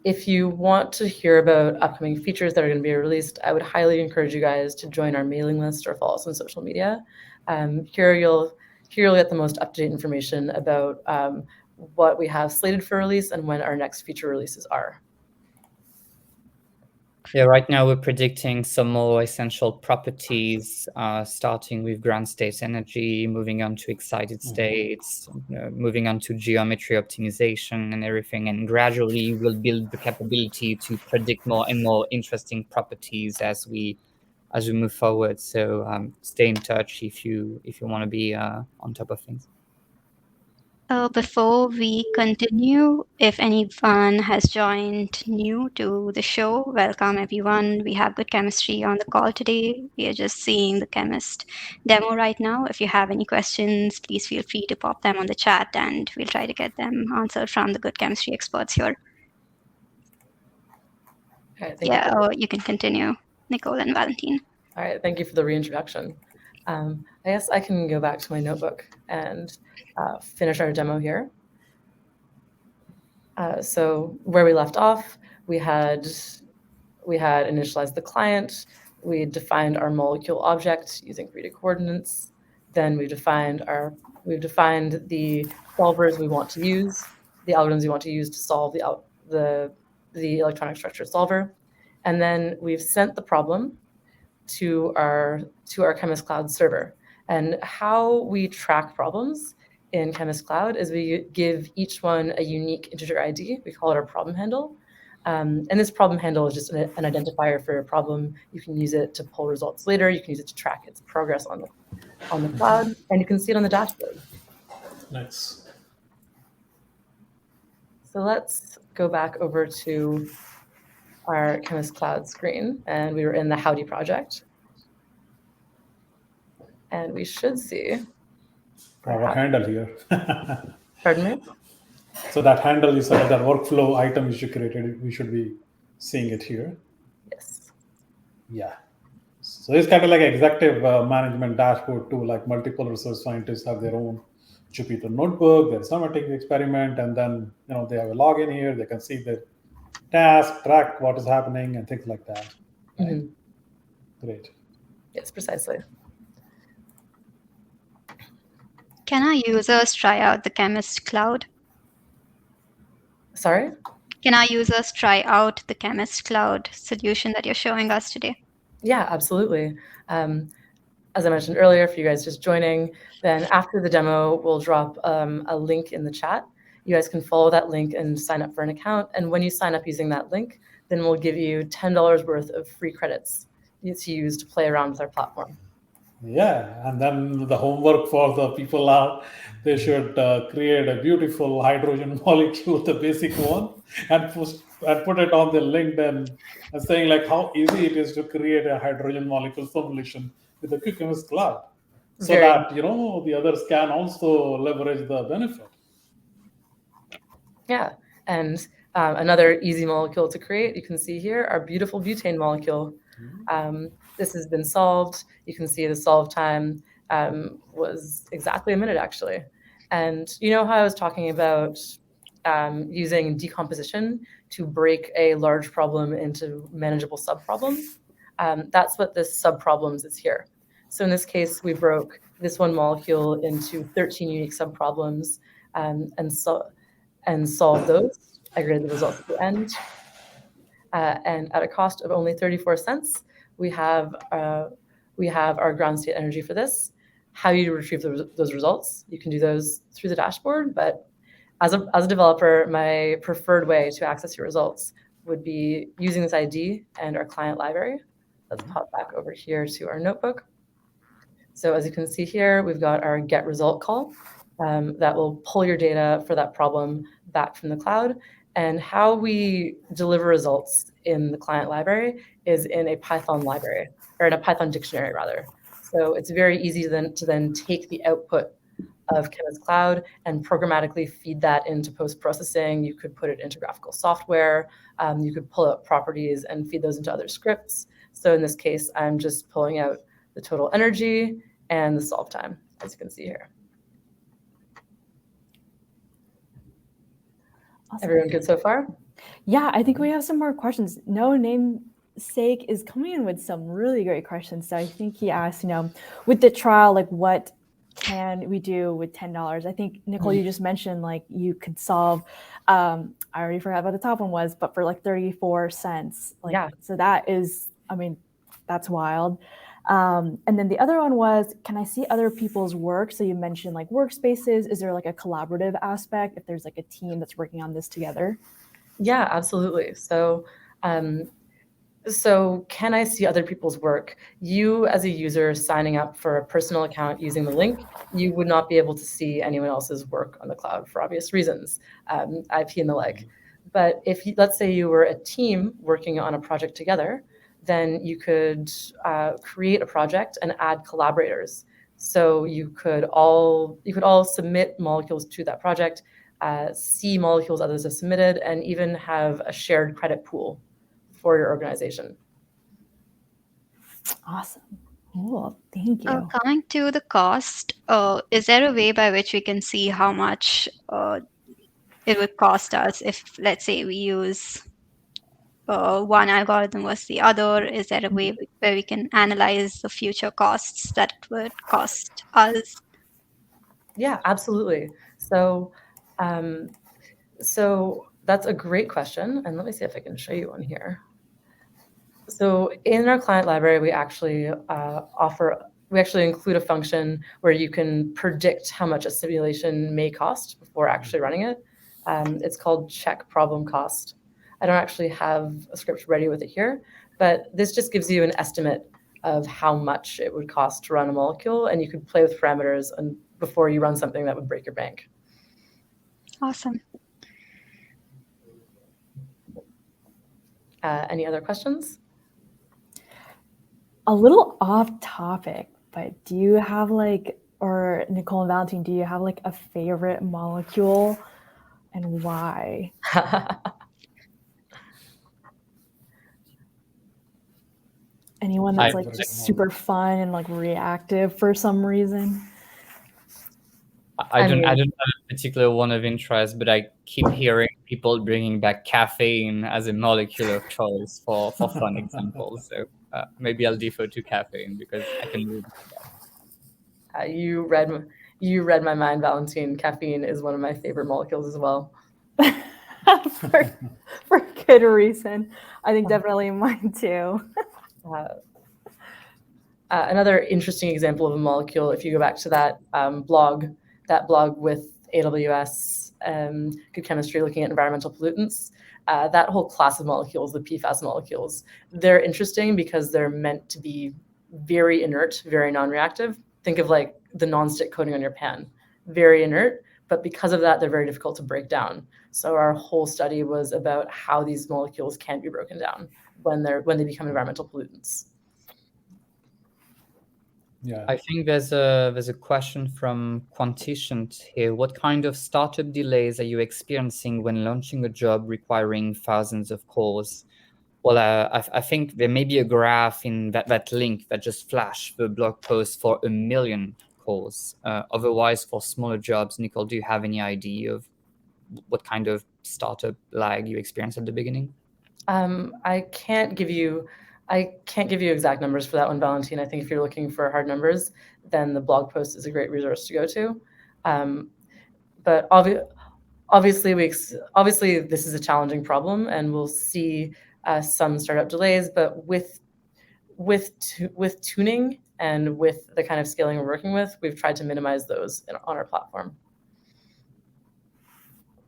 If you want to hear about upcoming features that are going to be released, I would highly encourage you guys to join our mailing list or follow us on social media. Here you'll get the most up-to-date information about what we have slated for release and when our next feature releases are. Yeah, right now we're predicting some more essential properties, starting with ground state energy, moving on to excited states, moving on to geometry optimization and everything. And gradually we'll build the capability to predict more and more interesting properties as we move forward. So stay in touch if you want to be on top of things. Before we continue, if anyone has joined new to the show, welcome everyone. We have good chemistry on the call today. We are just seeing the QEMIST demo right now. If you have any questions, please feel free to pop them on the chat and we'll try to get them answered from the good chemistry experts here. You can continue, Nicole and Valentin. All right, thank you for the reintroduction. I guess I can go back to my notebook and finish our demo here. So where we left off, we had initialized the client. We defined our molecule object using 3D coordinates. Then we've defined the solvers we want to use, the algorithms we want to use to solve the electronic structure solver. And then we've sent the problem to our QEMIST Cloud server. And how we track problems in QEMIST Cloud is we give each one a unique integer ID. We call it our problem handle. And this problem handle is just an identifier for a problem. You can use it to pull results later. You can use it to track its progress on the cloud, and you can see it on the dashboard. Nice. So let's go back over to our QEMIST Cloud screen, and we were in the Howdy project. And we should see our handle here. Pardon me? So that handle is that workflow item which you created. We should be seeing it here. Yes. Yeah. So it's kind of like an executive management dashboard too, like multiple research scientists have their own Jupyter notebook, they're submitting the experiment, and then they have a login here, they can see the task, track what is happening, and things like that. Right? Mm-hmm. Great. Yes, precisely. Can our users try out the QEMIST Cloud? Sorry? Can our users try out the QEMIST Cloud solution that you're showing us today? Yeah, absolutely. As I mentioned earlier, for you guys just joining, then after the demo, we'll drop a link in the chat. You guys can follow that link and sign up for an account. And when you sign up using that link, then we'll give you $10 worth of free credits to use to play around with our platform. Yeah, and then the homework for the people are they should create a beautiful hydrogen molecule, the basic one, and put it on the LinkedIn and saying like how easy it is to create a hydrogen molecule formulation with the QEMIST Cloud, so that the others can also leverage the benefit. Yeah, and another easy molecule to create, you can see here, our beautiful butane molecule. This has been solved. You can see the solve time was exactly a minute, actually. And how I was talking about using decomposition to break a large problem into manageable subproblems? That's what this subproblems is here. So in this case, we broke this one molecule into 13 unique subproblems and solved those. I graded the results at the end. And at a cost of only 34 cents, we have our ground state energy for this. How you retrieve those results, you can do those through the dashboard, but as a developer, my preferred way to access your results would be using this ID and our client library. Let's pop back over here to our notebook. So as you can see here, we've got our get result call that will pull your data for that problem back from the cloud. And how we deliver results in the client library is in a Python library, or in a Python dictionary rather. So it's very easy to then take the output of QEMIST Cloud and programmatically feed that into post-processing. You could put it into graphical software. You could pull out properties and feed those into other scripts. So in this case, I'm just pulling out the total energy and the solve time, as you can see here. Awesome. Everyone good so far? Yeah, I think we have some more questions. No namesake is coming in with some really great questions. So I think he asked, with the trial, like what can we do with $10? I think, Nicole, you just mentioned like you could solve, I already forgot what the top one was, but for like 34 cents. Like, Yeah. So that is, that's wild. And then the other one was, can I see other people's work? So you mentioned like workspaces. Is there like a collaborative aspect if there's like a team that's working on this together? Yeah, absolutely. So can I see other people's work? You as a user signing up for a personal account using the link, you would not be able to see anyone else's work on the cloud for obvious reasons, IP and the like. But if let's say you were a team working on a project together, then you could create a project and add collaborators. So you could all submit molecules to that project, see molecules others have submitted, and even have a shared credit pool for your organization. Awesome. Cool. Thank you. Coming to the cost, is there a way by which we can see how much it would cost us if, let's say, we use one algorithm versus the other? Is there a way where we can analyze the future costs that it would cost us? Yeah, absolutely. So that's a great question. And let me see if I can show you one here. So in our client library, we actually include a function where you can predict how much a simulation may cost before actually running it. It's called check problem cost. I don't actually have a script ready with it here, but this just gives you an estimate of how much it would cost to run a molecule, and you could play with parameters before you run something that would break your bank. Awesome. Any other questions? A little off topic, but do you have or Nicole and Valentin, do you have like a favorite molecule and why? Anyone that's like super fun and like reactive for some reason? I don't have a particular one of interest, but I keep hearing people bringing back caffeine as a molecule of choice for fun examples. So maybe I'll defer to caffeine because I can read that. You read my mind, Valentin. Caffeine is one of my favorite molecules as well. for good reason. I think definitely mine too. Another interesting example of a molecule, if you go back to that blog with AWS, Good Chemistry, looking at environmental pollutants, that whole class of molecules, the PFAS molecules, they're interesting because they're meant to be very inert, very non-reactive. Think of like the non-stick coating on your pan, very inert, but because of that, they're very difficult to break down. So our whole study was about how these molecules can be broken down when they become environmental pollutants. Yeah. I think there's a question from Quantitient here. What kind of startup delays are you experiencing when launching a job requiring thousands of calls? Well, I think there may be a graph in that link that just flashed the blog post for 1 million calls. Otherwise, for smaller jobs, Nicole, do you have any idea of what kind of startup lag you experienced at the beginning? I can't give you exact numbers for that one, Valentin. I think if you're looking for hard numbers, then the blog post is a great resource to go to. But obviously, this is a challenging problem, and we'll see some startup delays. But with tuning and with the kind of scaling we're working with, we've tried to minimize those on our platform.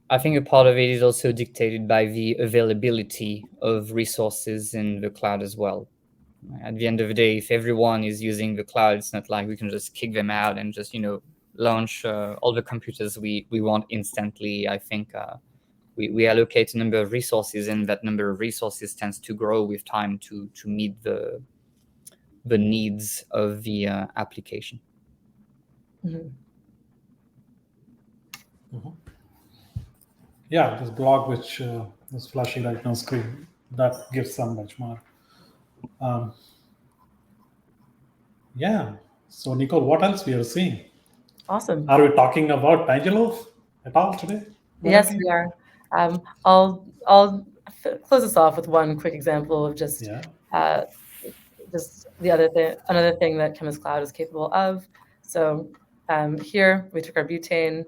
I think a part of it is also dictated by the availability of resources in the cloud as well. At the end of the day, if everyone is using the cloud, it's not like we can just kick them out and just launch all the computers we want instantly. I think we allocate a number of resources, and that number of resources tends to grow with time to meet the needs of the application. Mm-hmm. Mm-hmm. Yeah, this blog which is flashing right now screen, that gives some benchmark. Yeah. So Nicole, what else we are seeing? Awesome. Are we talking about Tangelo at all today? Yes, we are. I'll close this off with one quick example of just another thing that QEMIST Cloud is capable of. So here we took our butane,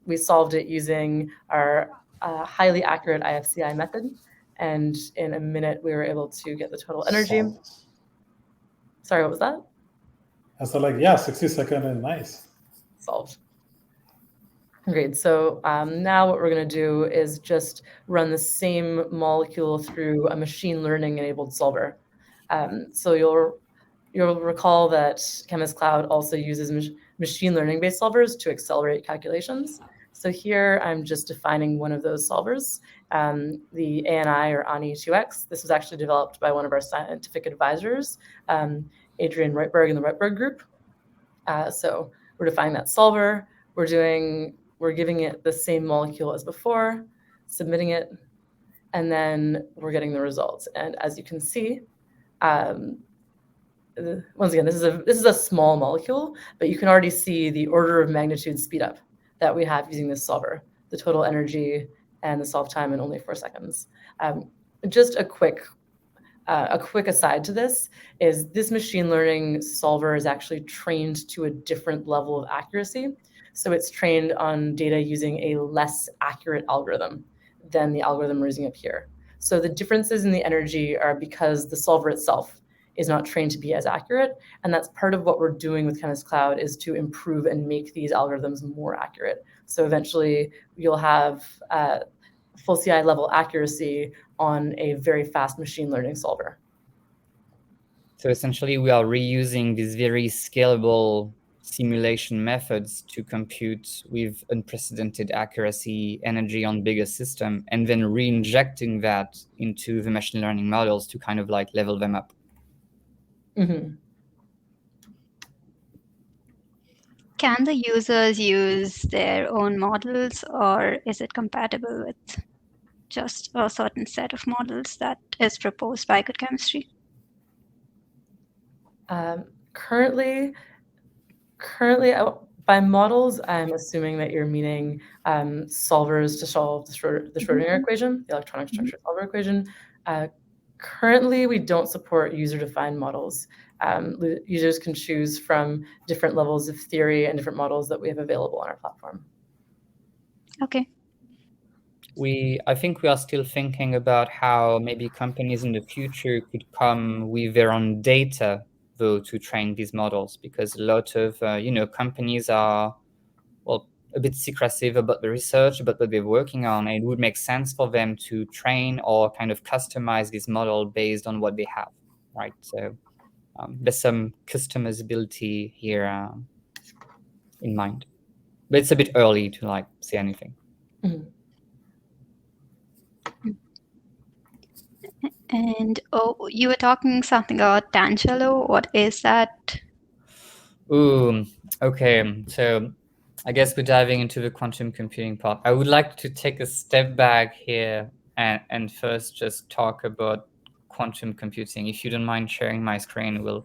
we solved it using our highly accurate IFCI method, and in a minute we were able to get the total energy. Sorry, what was that? I said, like, yeah, 60 seconds is nice. Solved. Great. So now what we're going to do is just run the same molecule through a machine learning enabled solver. So you'll recall that QEMIST Cloud also uses machine learning based solvers to accelerate calculations. So here I'm just defining one of those solvers, the ANI or ANI2X. This was actually developed by one of our scientific advisors, Adrian Reutberg in the Reutberg group. So we're defining that solver. We're giving it the same molecule as before, submitting it, and then we're getting the results. And as you can see, once again, this is a small molecule, but you can already see the order of magnitude speed up that we have using this solver, the total energy and the solve time in only 4 seconds. Just a quick aside to this is this machine learning solver is actually trained to a different level of accuracy. So it's trained on data using a less accurate algorithm than the algorithm we're using up here. So the differences in the energy are because the solver itself is not trained to be as accurate. And that's part of what we're doing with QEMIST Cloud, is to improve and make these algorithms more accurate. So eventually you'll have full CI level accuracy on a very fast machine learning solver. So essentially we are reusing these very scalable simulation methods to compute with unprecedented accuracy energy on bigger system, and then re-injecting that into the machine learning models to kind of like level them up. Mm-hmm. Can the users use their own models, or is it compatible with just a certain set of models that is proposed by Good Chemistry? Currently, by models, I'm assuming that you're meaning solvers to solve the Schrodinger equation, the electronic structure solver equation. Currently, we don't support user-defined models. Users can choose from different levels of theory and different models that we have available on our platform. Okay. I think we are still thinking about how maybe companies in the future could come with their own data, though, to train these models, because a lot of companies are, well, a bit secretive about the research, about what they're working on. And it would make sense for them to train or kind of customize this model based on what they have, right? So there's some customizability here in mind, but it's a bit early to like say anything. Mm-hmm. And you were talking something about Tangelo. What is that? Ooh, okay. So I guess we're diving into the quantum computing part. I would like to take a step back here and first just talk about quantum computing. If you don't mind sharing my screen, we'll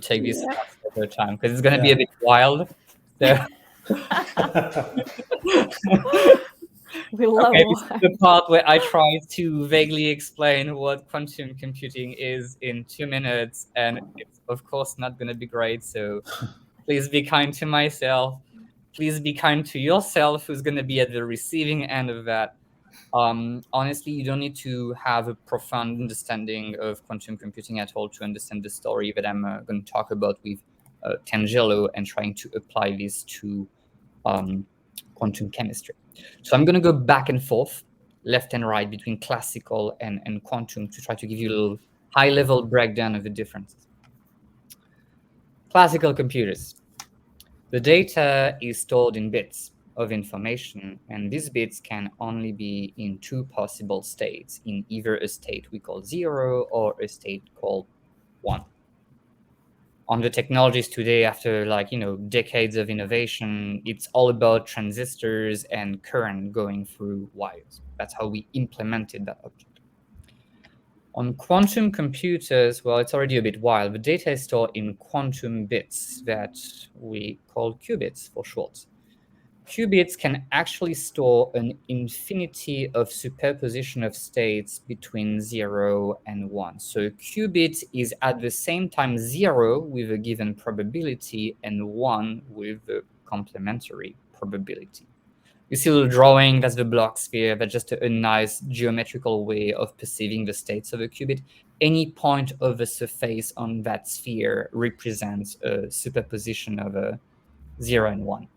take this over time, because it's going to be a bit wild. So we love this is the part where I try to vaguely explain what quantum computing is in 2 minutes, and it's of course not going to be great. So please be kind to myself. Please be kind to yourself, who's going to be at the receiving end of that. Honestly, you don't need to have a profound understanding of quantum computing at all to understand the story that I'm going to talk about with Tangelo and trying to apply this to quantum chemistry. So I'm going to go back and forth, left and right, between classical and quantum to try to give you a little high-level breakdown of the differences. Classical computers. The data is stored in bits of information, and these bits can only be in two possible states, in either a state we call 0 or a state called 1. On the technologies today, after decades of innovation, it's all about transistors and current going through wires. That's how we implemented that object. On quantum computers, well, it's already a bit wild. The data is stored in quantum bits that we call qubits for short. Qubits can actually store an infinity of superposition of states between 0 and 1. So a qubit is at the same time 0 with a given probability and 1 with a complementary probability. You see a little drawing, that's the block sphere. That's just a nice geometrical way of perceiving the states of a qubit. Any point of the surface on that sphere represents a superposition of a 0 and 1.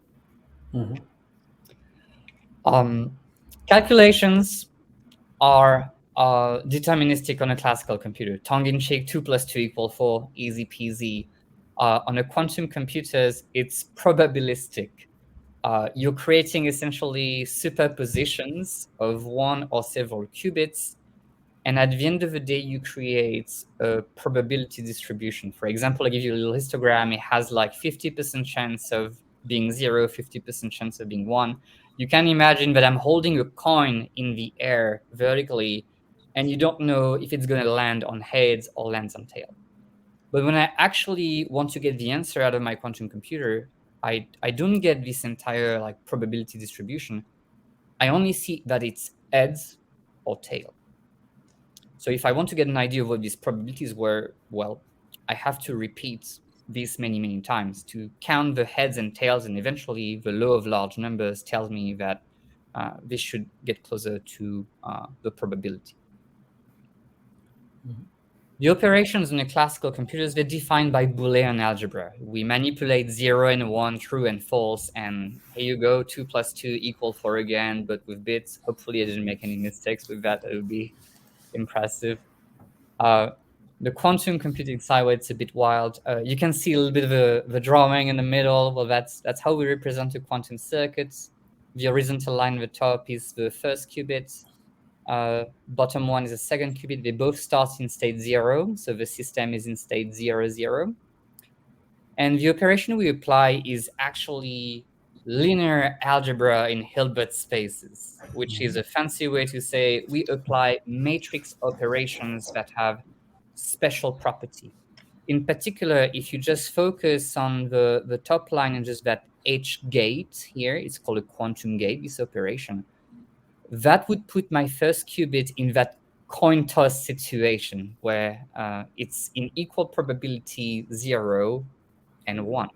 Calculations are deterministic on a classical computer. Tongue-in-cheek, 2 + 2 = 4, easy peasy. On a quantum computers, it's probabilistic. You're creating essentially superpositions of one or several qubits, and at the end of the day, you create a probability distribution. For example, I give you a little histogram. It has like 50% chance of being 0, 50% chance of being 1. You can imagine that I'm holding a coin in the air vertically, and you don't know if it's going to land on heads or lands on tail. But when I actually want to get the answer out of my quantum computer, I don't get this entire probability distribution. I only see that it's heads or tail. So if I want to get an idea of what these probabilities were, well, I have to repeat this many, many times to count the heads and tails, and eventually the law of large numbers tells me that this should get closer to the probability. The operations in the classical computers, they're defined by Boolean algebra. We manipulate 0 and 1, true and false, and here you go, 2 + 2 = 4 again, but with bits. Hopefully I didn't make any mistakes with that. It would be impressive. The quantum computing side, where it's a bit wild. You can see a little bit of the drawing in the middle. Well, that's how we represent the quantum circuits. The horizontal line at the top is the first qubit. Bottom one is a second qubit. They both start in state 0, so the system is in state 0, 0. And the operation we apply is actually linear algebra in Hilbert spaces, which is a fancy way to say we apply matrix operations that have special property. In particular, if you just focus on the top line and just that H gate here, it's called a quantum gate, this operation, that would put my first qubit in that coin toss situation where it's in equal probability 0 and 1.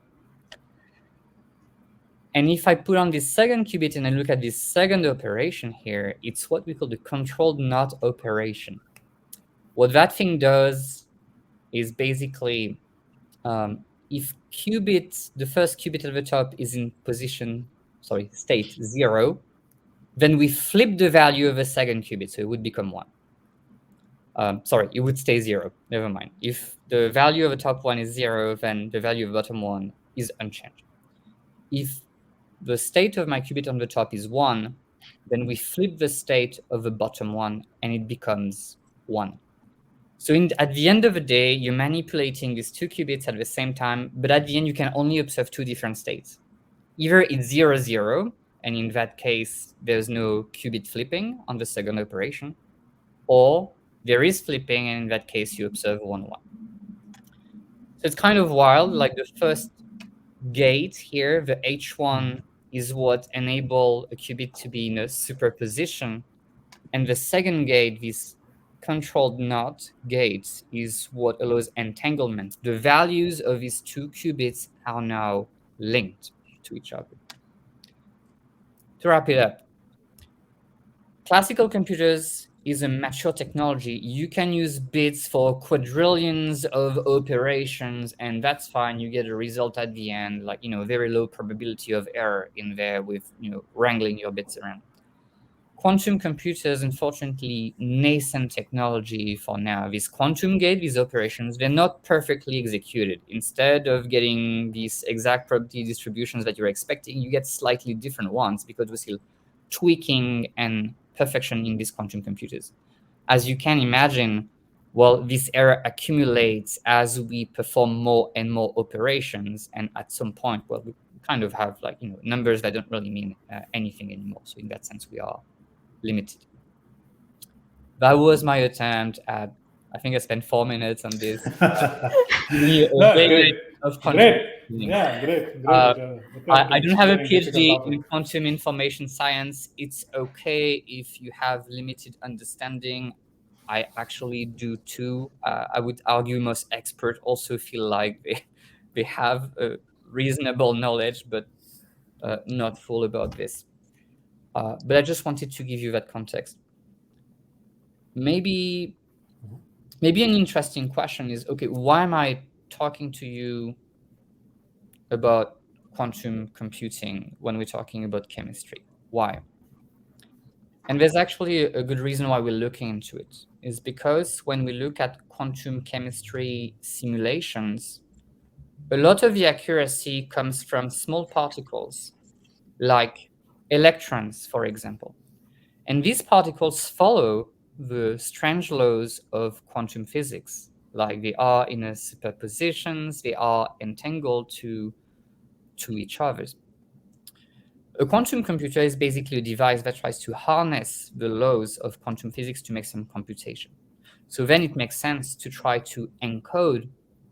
And if I put on this second qubit and I look at this second operation here, it's what we call the controlled knot operation. What that thing does is basically, if the first qubit at the top is in state 0, then we flip the value of the second qubit, so it would become 1. It would stay 0. Never mind. If the value of the top one is 0, then the value of the bottom one is unchanged. If the state of my qubit on the top is 1, then we flip the state of the bottom one, and it becomes 1. So at the end of the day, you're manipulating these two qubits at the same time, but at the end, you can only observe two different states. Either it's 0, 0, and in that case, there's no qubit flipping on the second operation, or there is flipping, and in that case, you observe 1, 1. So it's kind of wild. Like the first gate here, the H1 is what enable a qubit to be in a superposition, and the second gate, this controlled knot gate, is what allows entanglement. The values of these two qubits are now linked to each other. To wrap it up, classical computers is a mature technology. You can use bits for quadrillions of operations, and that's fine. You get a result at the end, very low probability of error in there with, wrangling your bits around. quantum computers, unfortunately, nascent technology for now. These quantum gate, these operations, they're not perfectly executed. Instead of getting these exact probability distributions that you're expecting, you get slightly different ones because we're still tweaking and perfectioning these quantum computers. As you can imagine, well, this error accumulates as we perform more and more operations, and at some point, well, we kind of have like numbers that don't really mean anything anymore. So in that sense, we are limited. That was my attempt at. I think I spent 4 minutes on this. Great. Yeah, great. I don't have a PhD in quantum information science. It's okay if you have limited understanding. I actually do too. I would argue most experts also feel like they have a reasonable knowledge, but not full about this. But I just wanted to give you that context. Maybe an interesting question is, okay, why am I talking to you about quantum computing when we're talking about chemistry? Why? And there's actually a good reason why we're looking into it, is because when we look at quantum chemistry simulations, a lot of the accuracy comes from small particles, like electrons, for example. And these particles follow the strange laws of quantum physics, like they are in a superpositions, they are entangled to each other. A quantum computer is basically a device that tries to harness the laws of quantum physics to make some computation. So then it makes sense to try to encode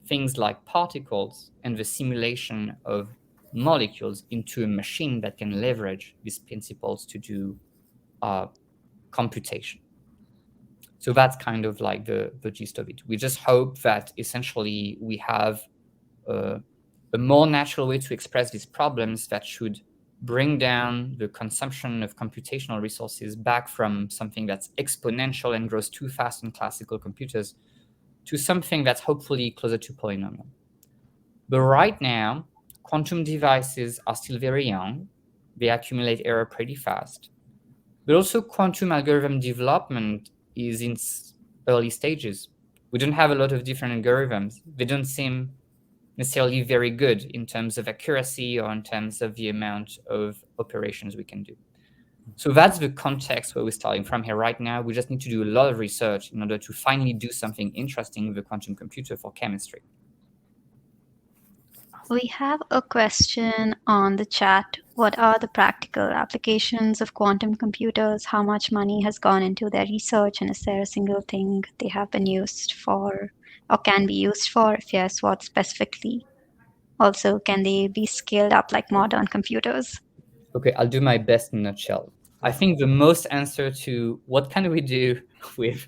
things like particles and the simulation of molecules into a machine that can leverage these principles to do computation. So that's kind of like the gist of it. We just hope that essentially we have a more natural way to express these problems that should bring down the consumption of computational resources back from something that's exponential and grows too fast in classical computers to something that's hopefully closer to polynomial. But right now, quantum devices are still very young. They accumulate error pretty fast. But also quantum algorithm development is in early stages. We don't have a lot of different algorithms. They don't seem necessarily very good in terms of accuracy or in terms of the amount of operations we can do. So that's the context where we're starting from here right now. We just need to do a lot of research in order to finally do something interesting with a quantum computer for chemistry. We have a question on the chat. What are the practical applications of quantum computers? How much money has gone into their research? And is there a single thing they have been used for or can be used for? If yes, what specifically? Also, can they be scaled up like modern computers? Okay, I'll do my best in a nutshell. I think the most answer to what can we do with,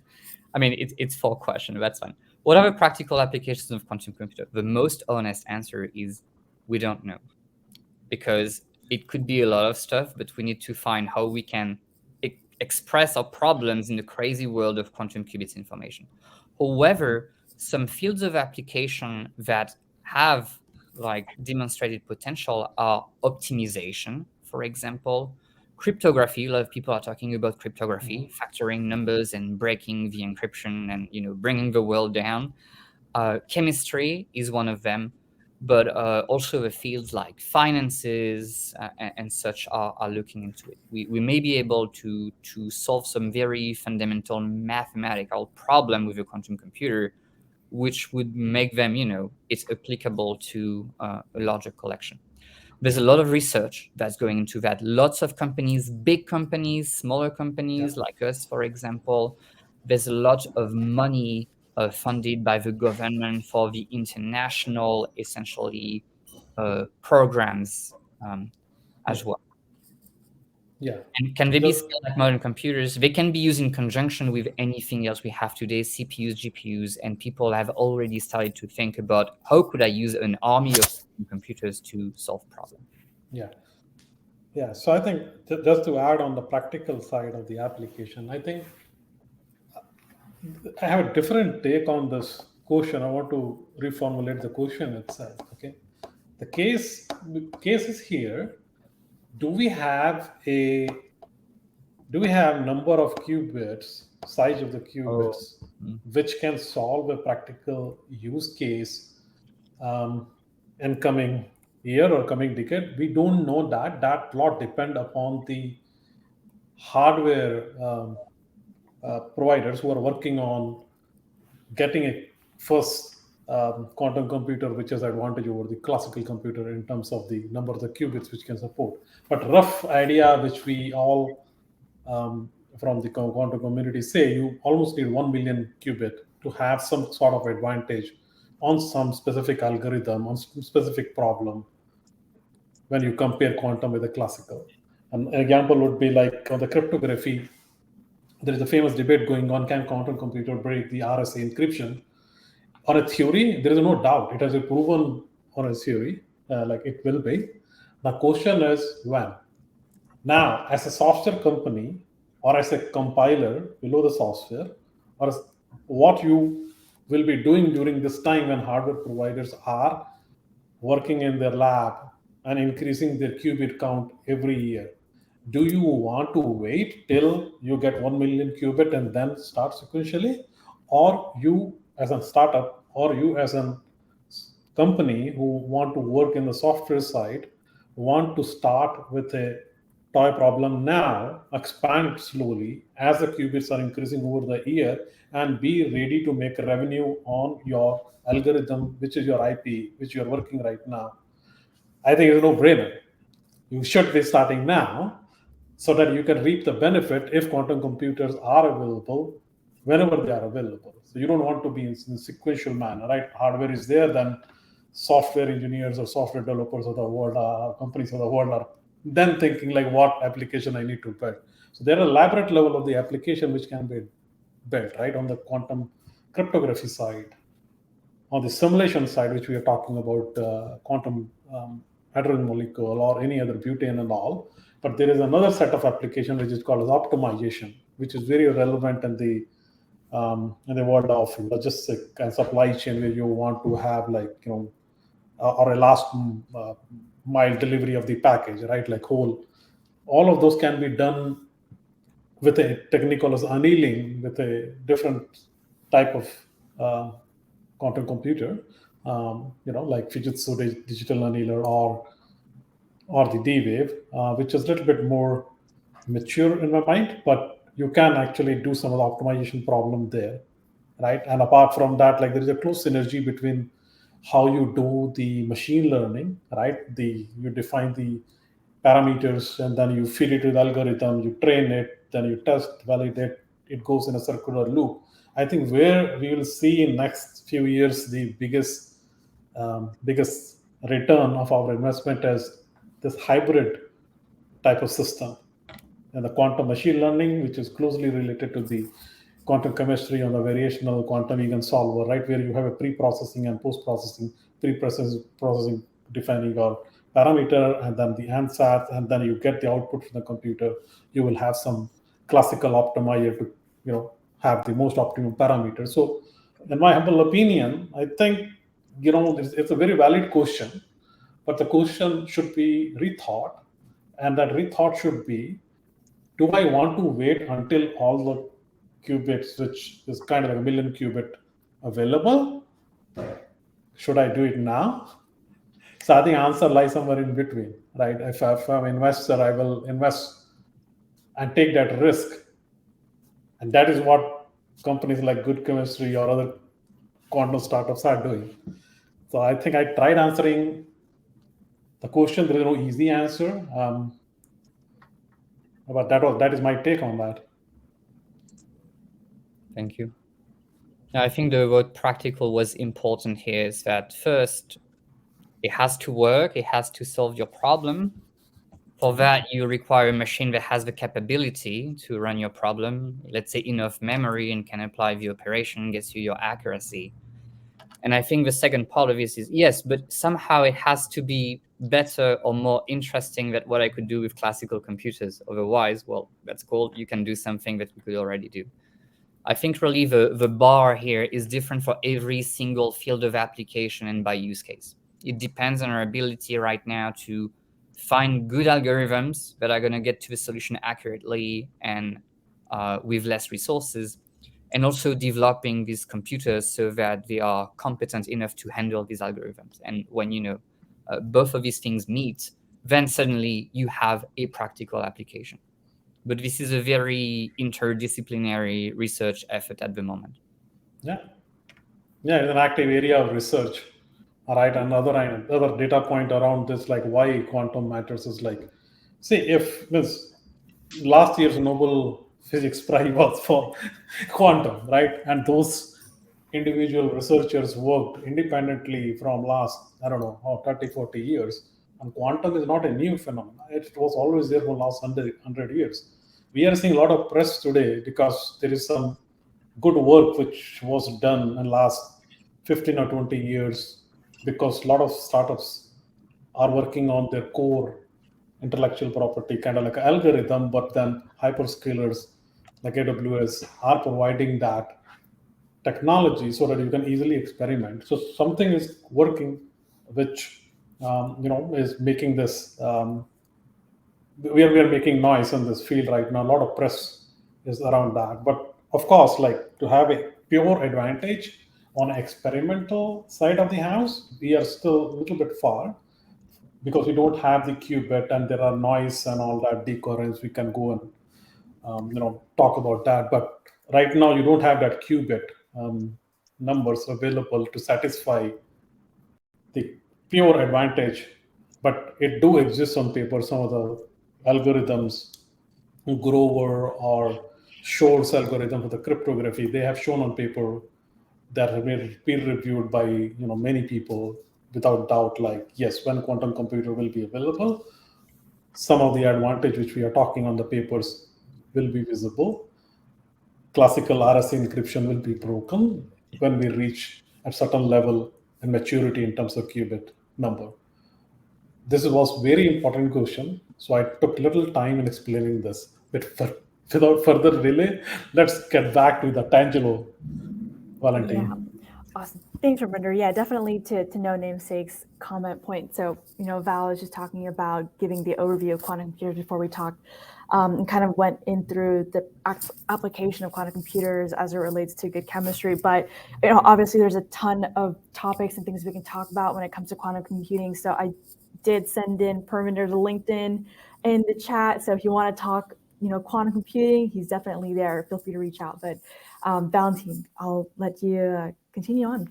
I mean, it's 4 questions, that's fine. What are the practical applications of quantum computer? The most honest answer is we don't know, because it could be a lot of stuff, but we need to find how we can express our problems in the crazy world of quantum qubits information. However, some fields of application that have like demonstrated potential are optimization, for example, cryptography. A lot of people are talking about cryptography, factoring numbers and breaking the encryption and bringing the world down. Chemistry is one of them, but also the fields like finances and such are looking into it. We may be able to solve some very fundamental mathematical problem with a quantum computer, which would make them, it's applicable to a larger collection. There's a lot of research that's going into that. Lots of companies, big companies, smaller companies like us, for example. There's a lot of money funded by the government for the international, essentially, programs as well. Yeah. And can they be scaled like modern computers? They can be used in conjunction with anything else we have today, CPUs, GPUs, and people have already started to think about how could I use an army of computers to solve problems. Yeah. So I think just to add on the practical side of the application, I think I have a different take on this question. I want to reformulate the question itself. Okay. The case is here. Do we have a do we have number of qubits, size of the qubits, which can solve a practical use case in coming year or coming decade? We don't know that. That lot depend upon the hardware providers who are working on getting a first quantum computer which has advantage over the classical computer in terms of the number of the qubits which can support. But rough idea which we all from the quantum community say, you almost need 1 million qubit to have some sort of advantage on some specific algorithm, on specific problem when you compare quantum with the classical. An example would be like on the cryptography, there is a famous debate going on, can quantum computer break the RSA encryption? On a theory, there is no doubt. It has been proven on a theory, like it will be. The question is when. Now, as a software company or as a compiler below the software, or what you will be doing during this time when hardware providers are working in their lab and increasing their qubit count every year. Do you want to wait till you get 1 million qubit and then start sequentially? Or you as a startup, or you as a company who want to work in the software side, want to start with a toy problem now, expand slowly as the qubits are increasing over the year, and be ready to make revenue on your algorithm, which is your IP, which you are working right now. I think it's a no-brainer. You should be starting now so that you can reap the benefit if quantum computers are available whenever they are available. So you don't want to be in a sequential manner, right? Hardware is there, then software engineers or software developers of the world, companies of the world are then thinking like what application I need to build. So there are elaborate level of the application which can be built, right? On the quantum cryptography side, on the simulation side, which we are talking about quantum hydrogen molecule or any other butane and all. But there is another set of application which is called as optimization, which is very relevant in the world of logistic and supply chain, where you want to have like or a last mile delivery of the package, right? Like all of those can be done with a technical as annealing, with a different type of quantum computer, like Fujitsu digital annealer or the D-Wave, which is a little bit more mature in my mind, but you can actually do some of the optimization problem there, right? And apart from that, like there is a close synergy between how you do the machine learning, right? You define the parameters and then you feed it with algorithm, you train it, then you test, validate, it goes in a circular loop. I think where we will see in next few years the biggest return of our investment is this hybrid type of system, and the quantum machine learning, which is closely related to the quantum chemistry on the variational quantum eigensolver, right, where you have a pre-processing and post-processing. Pre-processing defining your parameter, and then the ansatz, and then you get the output from the computer. You will have some classical optimizer to have the most optimum parameter. So, in my humble opinion, I think it's a very valid question, but the question should be rethought, and that rethought should be: do I want to wait until all the qubits, which is kind of like a million qubit, available? Should I do it now? So I think answer lies somewhere in between, right? If I'm an investor, I will invest and take that risk, and that is what companies like Good Chemistry or other quantum startups are doing. So I think I tried answering the question. There is no easy answer, but that is my take on that. Thank you. Now, I think the word practical was important here, is that first, it has to work, it has to solve your problem. For that, you require a machine that has the capability to run your problem, let's say enough memory, and can apply the operation, gets you your accuracy. And I think the second part of this is, yes, but somehow it has to be better or more interesting than what I could do with classical computers. Otherwise, well, that's cool. You can do something that we could already do. I think really the bar here is different for every single field of application and by use case. It depends on our ability right now to find good algorithms that are going to get to the solution accurately and with less resources, and also developing these computers so that they are competent enough to handle these algorithms. And when both of these things meet, then suddenly you have a practical application. But this is a very interdisciplinary research effort at the moment. Yeah, it's an active area of research. All right, another data point around this, like why quantum matters, is like, see, if this last year's Nobel Physics Prize was for quantum, right? And those individual researchers worked independently from last, I don't know, 30, 40 years. And quantum is not a new phenomenon. It was always there for the last 100 years. We are seeing a lot of press today because there is some good work which was done in last 15 or 20 years, because a lot of startups are working on their core intellectual property, kind of like an algorithm, but then hyperscalers like AWS are providing that technology so that you can easily experiment. So something is working, which is making this. We are making noise in this field right now. A lot of press is around that, but of course, like to have a pure advantage on experimental side of the house, we are still a little bit far, because we don't have the qubit and there are noise and all that decoherence. We can go and talk about that, but right now you don't have that qubit numbers available to satisfy the pure advantage. But it do exist on paper. Some of the algorithms, Grover or Shor's algorithm for the cryptography, they have shown on paper that have been peer reviewed by many people without doubt, like, yes, when quantum computer will be available, some of the advantage which we are talking on the papers will be visible. Classical RSA encryption will be broken when we reach a certain level and maturity in terms of qubit number. This was very important question, so I took little time in explaining this. But without further delay, let's get back to the Tangelo, Valentin. Yeah. Awesome. Thanks, Perminder. Yeah, definitely to No Namesake's comment point. So, Val was just talking about giving the overview of quantum computers before we talked, and kind of went in through the application of quantum computers as it relates to good chemistry. But, obviously there's a ton of topics and things we can talk about when it comes to quantum computing. So I did send in Perminder's LinkedIn in the chat. So if you want to talk, quantum computing, he's definitely there. Feel free to reach out. But Valentin, I'll let you continue on.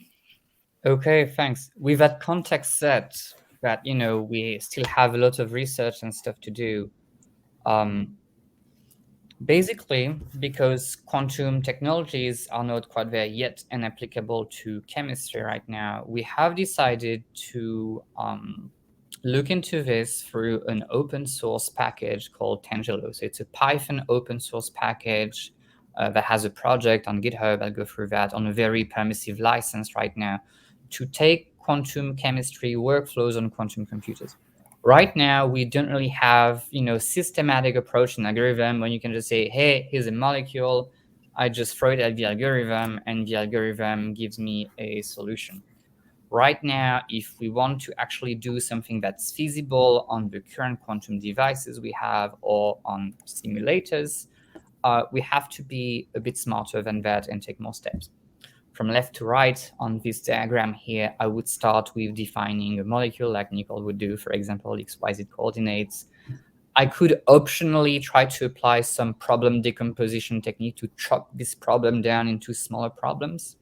Okay, thanks. With that context set, that we still have a lot of research and stuff to do. Basically, because quantum technologies are not quite there yet and applicable to chemistry right now, we have decided to look into this through an open source package called Tangelo. So it's a Python open source package that has a project on GitHub. I'll go through that on a very permissive license right now to take quantum chemistry workflows on quantum computers. Right now, we don't really have, systematic approach in algorithm when you can just say, hey, here's a molecule. I just throw it at the algorithm and the algorithm gives me a solution. Right now, if we want to actually do something that's feasible on the current quantum devices we have or on simulators, we have to be a bit smarter than that and take more steps. From left to right on this diagram here, I would start with defining a molecule like Nicole would do, for example, XYZ coordinates. I could optionally try to apply some problem decomposition technique to chop this problem down into smaller problems.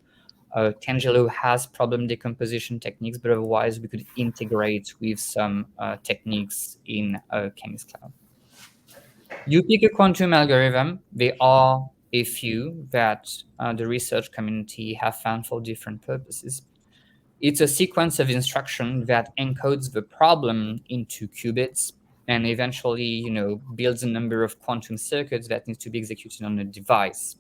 Tangelo has problem decomposition techniques, but otherwise we could integrate with some techniques in QEMIST Cloud. You pick a quantum algorithm. There are a few that the research community have found for different purposes. It's a sequence of instruction that encodes the problem into qubits and eventually, builds a number of quantum circuits that needs to be executed on a device.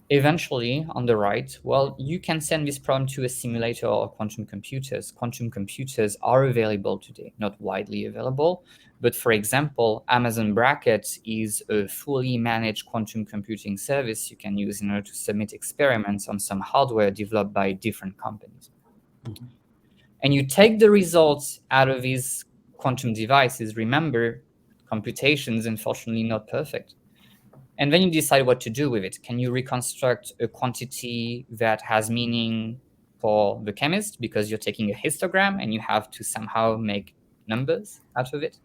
Eventually, on the right, you can send this problem to a simulator or quantum computers. Quantum computers are available today, not widely available. But for example, Amazon Bracket is a fully managed quantum computing service you can use in order to submit experiments on some hardware developed by different companies. Mm-hmm. And you take the results out of these quantum devices, remember, computations, unfortunately, not perfect. And then you decide what to do with it. Can you reconstruct a quantity that has meaning for the chemist because you're taking a histogram and you have to somehow make numbers out of it?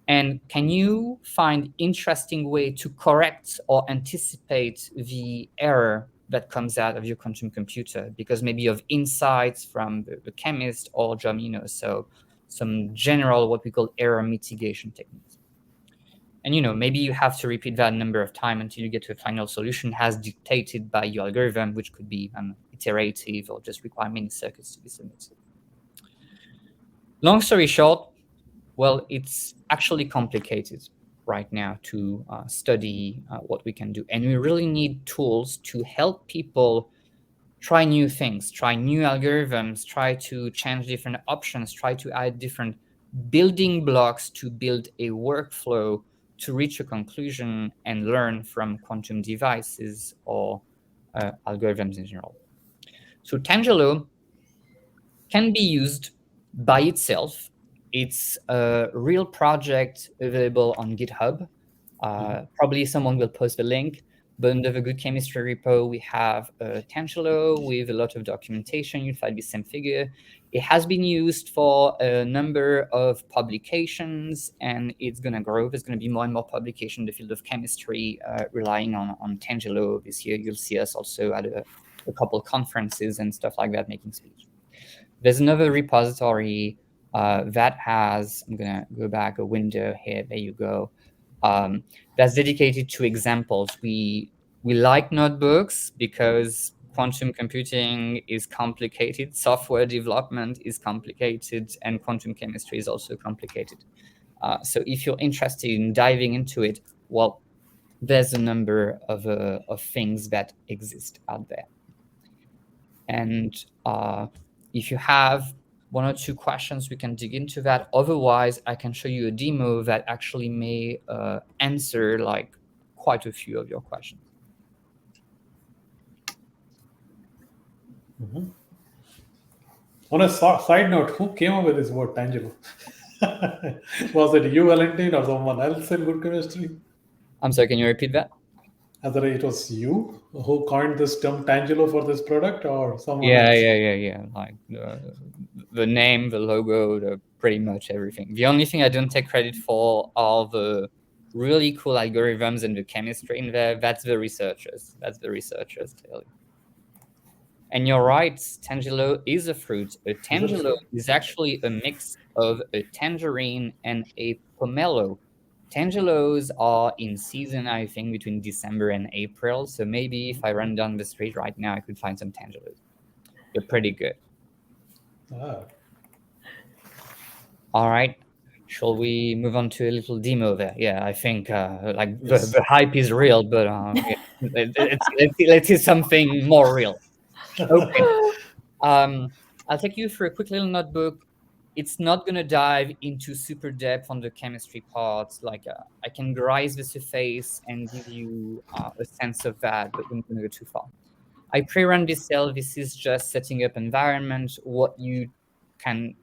And can you find interesting way to correct or anticipate the error that comes out of your quantum computer because maybe of insights from the chemist or so some general what we call error mitigation techniques. And maybe you have to repeat that a number of times until you get to a final solution as dictated by your algorithm, which could be iterative or just require many circuits to be submitted. Long story short, well, it's actually complicated right now to study what we can do. And we really need tools to help people try new things, try new algorithms, try to change different options, try to add different building blocks to build a workflow to reach a conclusion and learn from quantum devices or algorithms in general. So Tangelo can be used by itself. It's a real project available on GitHub. Probably someone will post the link. But under the Good Chemistry repo, we have Tangelo with a lot of documentation. You'll find the same figure. It has been used for a number of publications, and it's going to grow. There's going to be more and more publication in the field of chemistry relying on Tangelo. This year, you'll see us also at a couple conferences and stuff like that, making speech. There's another repository that has, I'm going to go back a window here. There you go. That's dedicated to examples. We like notebooks because quantum computing is complicated, software development is complicated, and quantum chemistry is also complicated. So if you're interested in diving into it, well, there's a number of things that exist out there. And if you have one or two questions, we can dig into that. Otherwise, I can show you a demo that actually may answer like quite a few of your questions. Mm-hmm. On a side note, who came up with this word Tangelo? Was it you, Valentin, or someone else in good chemistry? I'm sorry, can you repeat that? Either it was you who coined this term Tangelo for this product, or someone Yeah, else? yeah. Like the name, the logo, pretty much everything. The only thing I don't take credit for are the really cool algorithms and the chemistry in there. That's the researchers. Tell you. And you're right, Tangelo is a fruit. A Tangelo is actually a mix of a tangerine and a pomelo. Tangelos are in season, I think, between December and April. So maybe if I run down the street right now, I could find some Tangelos. They're pretty good. All right. Shall we move on to a little demo there? Yeah, I think yes. the hype is real, but let's see something more real. Okay. I'll take you through a quick little notebook. It's not going to dive into super depth on the chemistry parts. Like I can rise the surface and give you a sense of that, but we're not going to go too far. I pre-run this cell. This is just setting up environment. What you can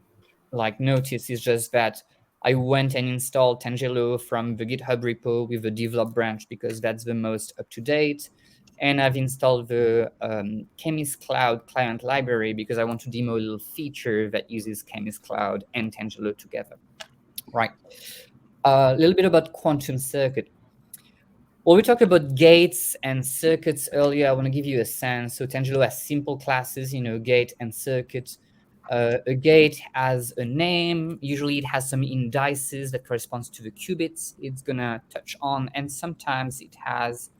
notice is just that I went and installed Tangelo from the GitHub repo with the develop branch because that's the most up-to-date. And I've installed the QEMIST Cloud client library because I want to demo a little feature that uses QEMIST Cloud and Tangelo together. Right. A little bit about quantum circuit. Well, we talked about gates and circuits earlier. I want to give you a sense. So Tangelo has simple classes, gate and circuit. A gate has a name. Usually it has some indices that corresponds to the qubits it's going to touch on. And sometimes it has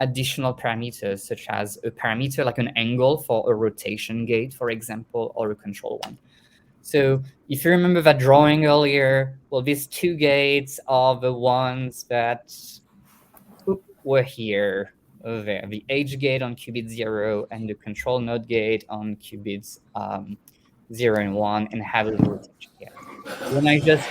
additional parameters, such as a parameter like an angle for a rotation gate, for example, or a control one. So if you remember that drawing earlier, well, these two gates are the ones that were here, there, the H gate on qubit 0 and the control node gate on qubits 0 and 1, and have a little rotation here. When I just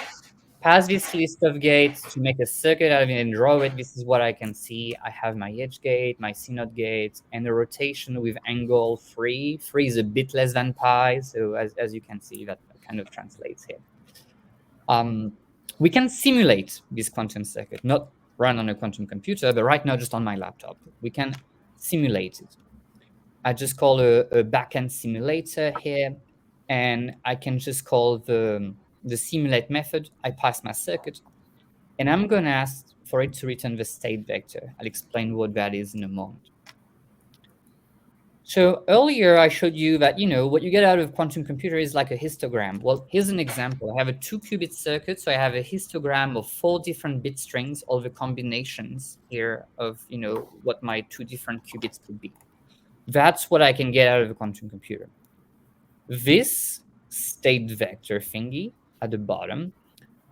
pass this list of gates to make a circuit out of it and draw it, this is what I can see. I have my H gate, my C node gate, and the rotation with angle 3. 3 is a bit less than pi, so as you can see, that kind of translates here. We can simulate this quantum circuit, not run on a quantum computer, but right now just on my laptop. We can simulate it. I just call a backend simulator here, and I can just call the simulate method. I pass my circuit, and I'm going to ask for it to return the state vector. I'll explain what that is in a moment. So earlier I showed you that, what you get out of a quantum computer is like a histogram. Well, here's an example. I have a 2-qubit circuit, so I have a histogram of 4 different bit strings, all the combinations here of, what my 2 different qubits could be. That's what I can get out of a quantum computer. This state vector thingy at the bottom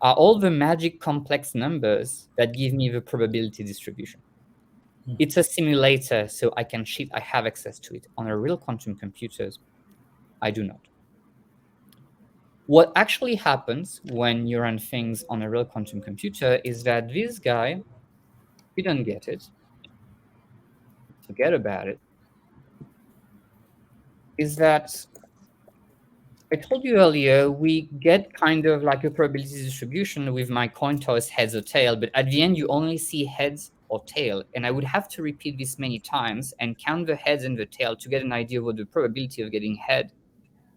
are all the magic complex numbers that give me the probability distribution. It's a simulator, so I have access to it. On a real quantum computers, I do not. What actually happens when you run things on a real quantum computer is that this guy, we don't get it, forget about it, is that I told you earlier, we get kind of like a probability distribution with my coin toss heads or tail, but at the end, you only see heads or tail. And I would have to repeat this many times and count the heads and the tail to get an idea of what the probability of getting head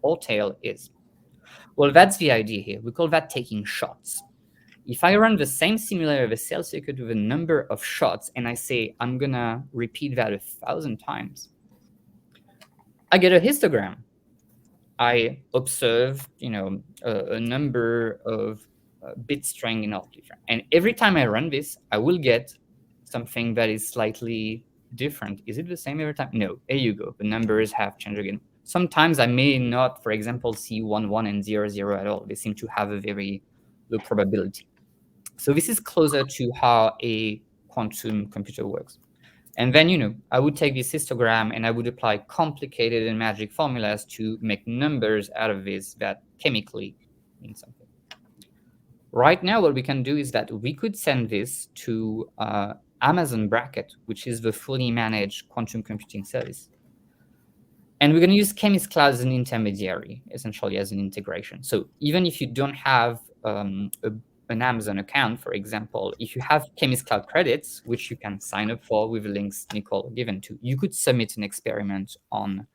or tail is. Well, that's the idea here. We call that taking shots. If I run the same simulator of a cell circuit with a number of shots, and I say, I'm going to repeat that 1,000 times, I get a histogram. I observe, a number of bit string in all different. And every time I run this, I will get something that is slightly different. Is it the same every time? No, there you go. The numbers have changed again. Sometimes I may not, for example, see 1, 1 and 0, 0 at all. They seem to have a very low probability. So this is closer to how a quantum computer works. And then, I would take this histogram and I would apply complicated and magic formulas to make numbers out of this that chemically mean something. Right now, what we can do is that we could send this to Amazon Braket, which is the fully managed quantum computing service. And we're going to use QEMIST Cloud as an intermediary, essentially as an integration. So even if you don't have an Amazon account, for example, if you have QEMIST Cloud credits, which you can sign up for with the links Nicole given to, you could submit an experiment on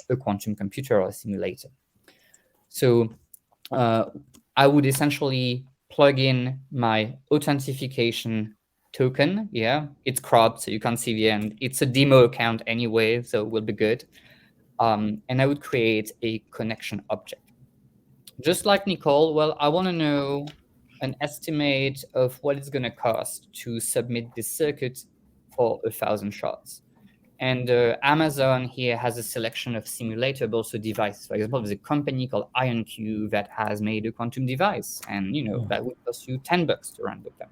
a quantum computer or a simulator. So I would essentially plug in my authentication token. Yeah, it's cropped, so you can't see the end. It's a demo account anyway, so it will be good. And I would create a connection object. Just like Nicole, well, I want to know an estimate of what it's going to cost to submit this circuit for 1,000 shots. And Amazon here has a selection of simulator, but also devices. For example, there's a company called IonQ that has made a quantum device, and that would cost you $10 to run with them.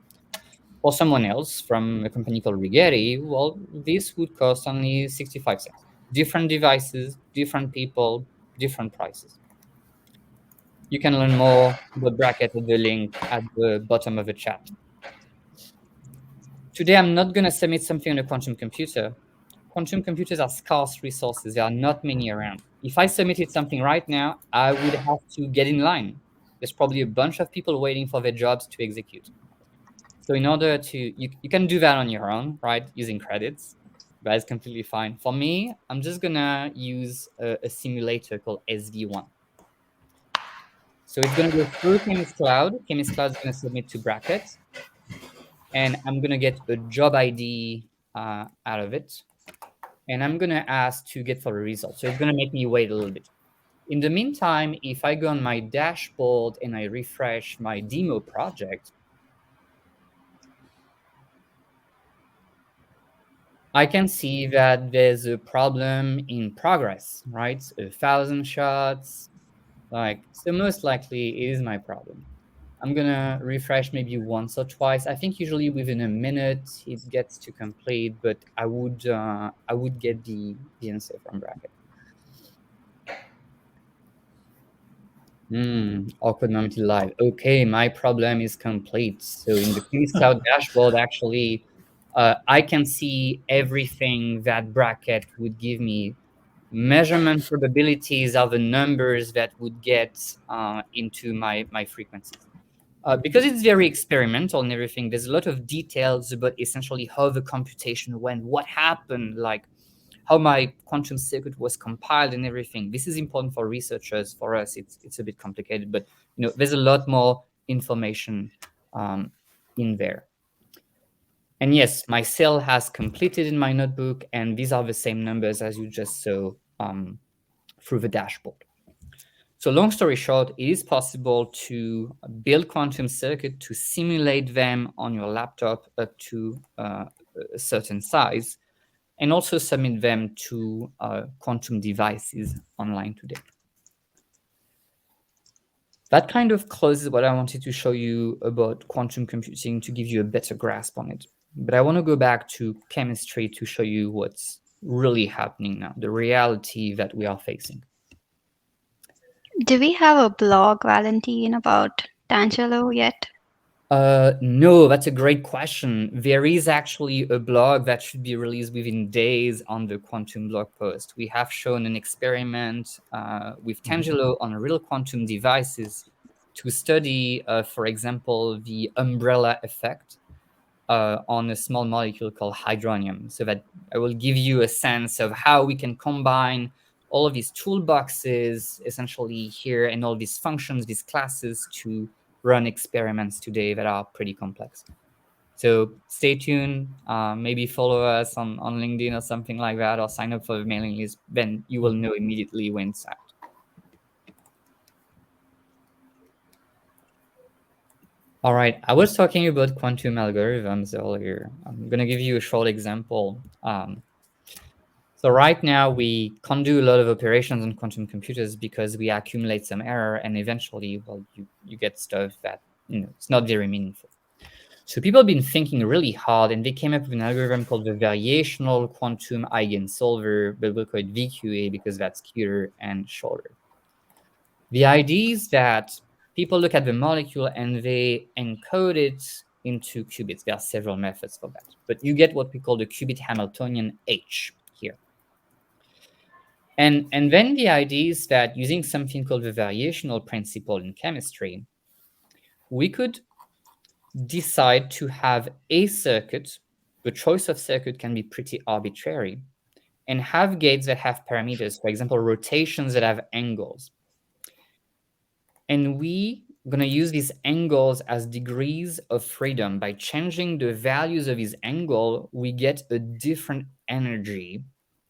Or someone else from a company called Rigetti, well, this would cost only 65 cents. Different devices, different people, different prices. You can learn more about Braket at the link at the bottom of the chat. Today, I'm not going to submit something on a quantum computer. Quantum computers are scarce resources. There are not many around. If I submitted something right now, I would have to get in line. There's probably a bunch of people waiting for their jobs to execute. So in order to, you can do that on your own, right, using credits. That is completely fine. For me, I'm just going to use a simulator called SV1. So it's going to go through QEMIST Cloud. QEMIST Cloud is going to submit to Braket. And I'm going to get a job ID out of it. And I'm going to ask to get for the result. So it's going to make me wait a little bit. In the meantime, if I go on my dashboard and I refresh my demo project, I can see that there's a problem in progress, right? 1,000 shots, so most likely it is my problem. I'm gonna refresh maybe once or twice. I think usually within a minute it gets to complete, but I would get the answer from Braket. Awkward moment live. Okay, my problem is complete. So in the QEMIST Cloud dashboard, actually, I can see everything that Braket would give me. Measurement probabilities are the numbers that would get into my frequencies. Because it's very experimental and everything, there's a lot of details about essentially how the computation went, what happened, like how my quantum circuit was compiled and everything. This is important for researchers. For us, it's a bit complicated, but there's a lot more information in there. And yes, my cell has completed in my notebook, and these are the same numbers as you just saw through the dashboard. So long story short, it is possible to build quantum circuit to simulate them on your laptop up to a certain size, and also submit them to quantum devices online today. That kind of closes what I wanted to show you about quantum computing to give you a better grasp on it. But I want to go back to chemistry to show you what's really happening now, the reality that we are facing. Do we have a blog, Valentin, about Tangelo yet? No, that's a great question. There is actually a blog that should be released within days on the quantum blog post. We have shown an experiment with Tangelo on real quantum devices to study, for example, the umbrella effect on a small molecule called hydronium, so that I will give you a sense of how we can combine all of these toolboxes essentially here and all these functions, these classes to run experiments today that are pretty complex. So stay tuned, maybe follow us on LinkedIn or something like that, or sign up for the mailing list, then you will know immediately when it's out. All right, I was talking about quantum algorithms earlier. I'm going to give you a short example. So right now, we can't do a lot of operations on quantum computers because we accumulate some error, and eventually, well, you get stuff that it's not very meaningful. So people have been thinking really hard, and they came up with an algorithm called the variational quantum eigensolver, but we'll call it VQA because that's cuter and shorter. The idea is that people look at the molecule and they encode it into qubits. There are several methods for that, but you get what we call the qubit Hamiltonian H here. And then the idea is that using something called the variational principle in chemistry, we could decide to have a circuit. The choice of circuit can be pretty arbitrary, and have gates that have parameters, for example, rotations that have angles. And we are going to use these angles as degrees of freedom. By changing the values of this angle, we get a different energy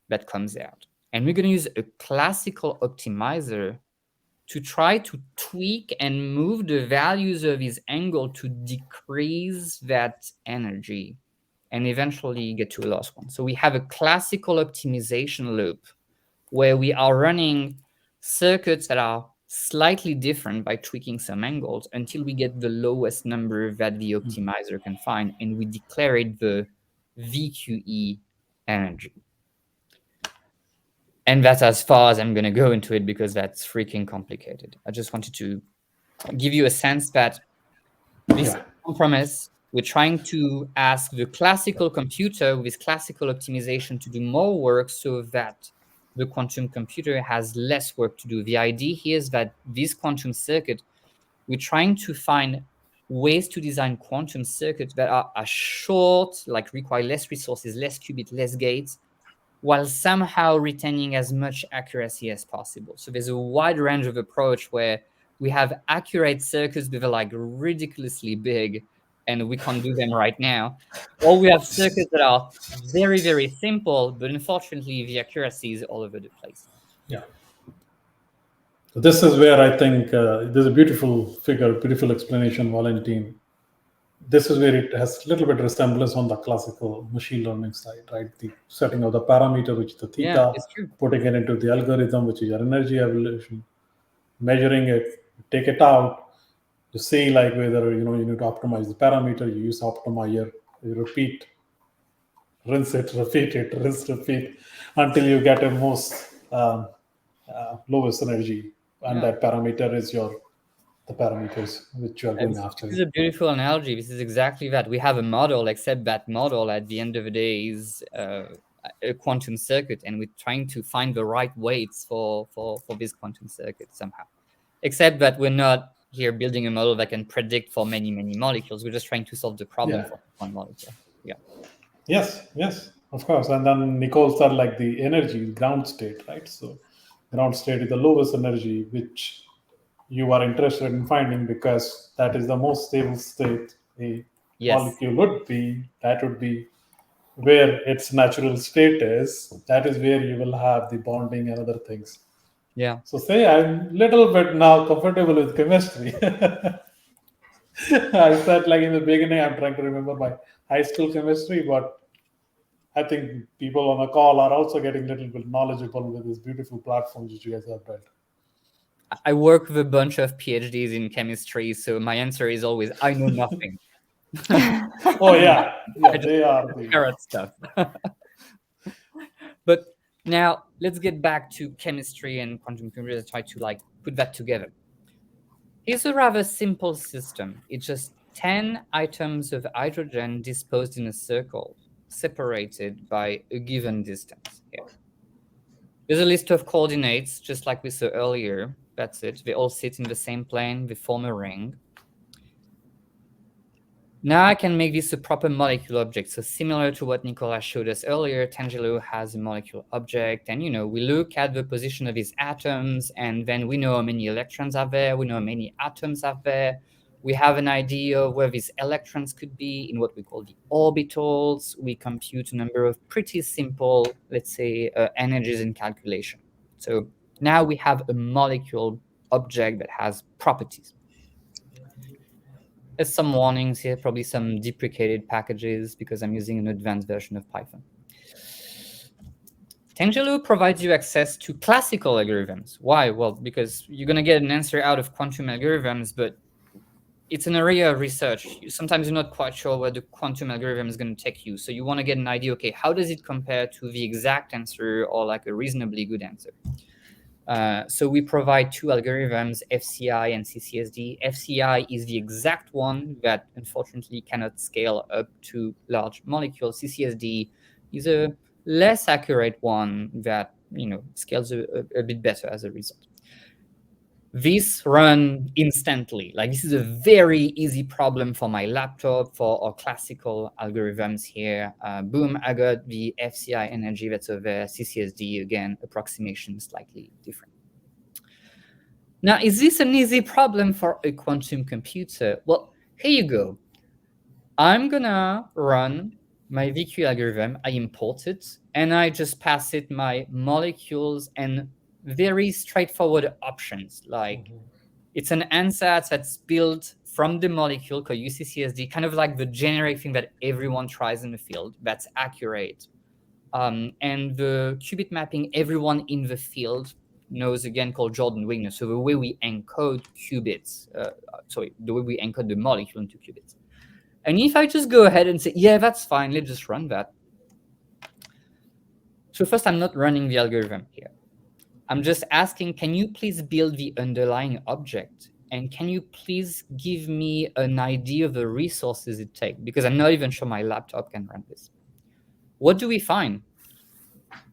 that comes out. And we're going to use a classical optimizer to try to tweak and move the values of his angle to decrease that energy and eventually get to a lost one. So we have a classical optimization loop where we are running circuits that are slightly different by tweaking some angles until we get the lowest number that the optimizer can find, and we declare it the VQE energy. And that's as far as I'm going to go into it because that's freaking complicated. I just wanted to give you a sense that this compromise, we're trying to ask the classical computer with classical optimization to do more work so that the quantum computer has less work to do. The idea here is that this quantum circuit, we're trying to find ways to design quantum circuits that are short, like require less resources, less qubits, less gates, while somehow retaining as much accuracy as possible. So there's a wide range of approach where we have accurate circuits that are like ridiculously big, and we can't do them right now. Or we have circuits that are very, very simple, but unfortunately the accuracy is all over the place. Yeah. So this is where I think there's a beautiful figure, beautiful explanation, Valentin. This is where it has a little bit resemblance on the classical machine learning side, right? The setting of the parameter, which is the theta, putting it into the algorithm, which is your energy evolution, measuring it, take it out, to see like whether you need to optimize the parameter. You use optimizer, you repeat, rinse it, repeat it, rinse, repeat, until you get a most lowest energy, and that parameter is the parameters which you are going after. This is a beautiful analogy. This is exactly that. We have a model, except that model at the end of the day is a quantum circuit, and we're trying to find the right weights for this quantum circuit somehow. Except that we're not here building a model that can predict for many, many molecules. We're just trying to solve the problem for one molecule. Yeah. Yes, of course. And then Nicole said like the energy, ground state, right? So ground state is the lowest energy which you are interested in finding because that is the most stable state a Yes. molecule would be. That would be where its natural state is. That is where you will have the bonding and other things. Yeah. So say I'm little bit now comfortable with chemistry. I said like in the beginning, I'm trying to remember my high school chemistry, but I think people on the call are also getting a little bit knowledgeable with these beautiful platforms which you guys have built. I work with a bunch of PhDs in chemistry, so my answer is always, I know nothing. Oh yeah, they are the carrot stuff. But now let's get back to chemistry and quantum computers, try to like put that together. It's a rather simple system. It's just 10 atoms of hydrogen disposed in a circle, separated by a given distance here. There's a list of coordinates, just like we saw earlier. That's it. They all sit in the same plane. They form a ring. Now I can make this a proper molecule object. So similar to what Nicole showed us earlier, Tangelo has a molecule object. And, we look at the position of these atoms, and then we know how many electrons are there. We know how many atoms are there. We have an idea of where these electrons could be in what we call the orbitals. We compute a number of pretty simple, let's say, energies in calculation. So now we have a molecule object that has properties. There's some warnings here, probably some deprecated packages because I'm using an advanced version of Python. Tangelo provides you access to classical algorithms. Why? Well, because you're going to get an answer out of quantum algorithms, but it's an area of research. Sometimes you're not quite sure where the quantum algorithm is going to take you. So you want to get an idea, okay, how does it compare to the exact answer or like a reasonably good answer? So we provide two algorithms, FCI and CCSD. FCI is the exact one that unfortunately cannot scale up to large molecules. CCSD is a less accurate one that scales a bit better as a result. These run instantly. Like this is a very easy problem for my laptop, for our classical algorithms here. Boom, I got the FCI energy that's over there. CCSD, again, approximation slightly different. Now, is this an easy problem for a quantum computer? Well, here you go. I'm gonna run my VQ algorithm. I import it, and I just pass it my molecules and very straightforward options. Like it's an ansatz that's built from the molecule called UCCSD, kind of like the generic thing that everyone tries in the field that's accurate. And the qubit mapping everyone in the field knows, again, called Jordan-Wigner. So the way we encode qubits, the way we encode the molecule into qubits. And if I just go ahead and say, yeah, that's fine, let's just run that. So first, I'm not running the algorithm here. I'm just asking, can you please build the underlying object? And can you please give me an idea of the resources it takes? Because I'm not even sure my laptop can run this. What do we find?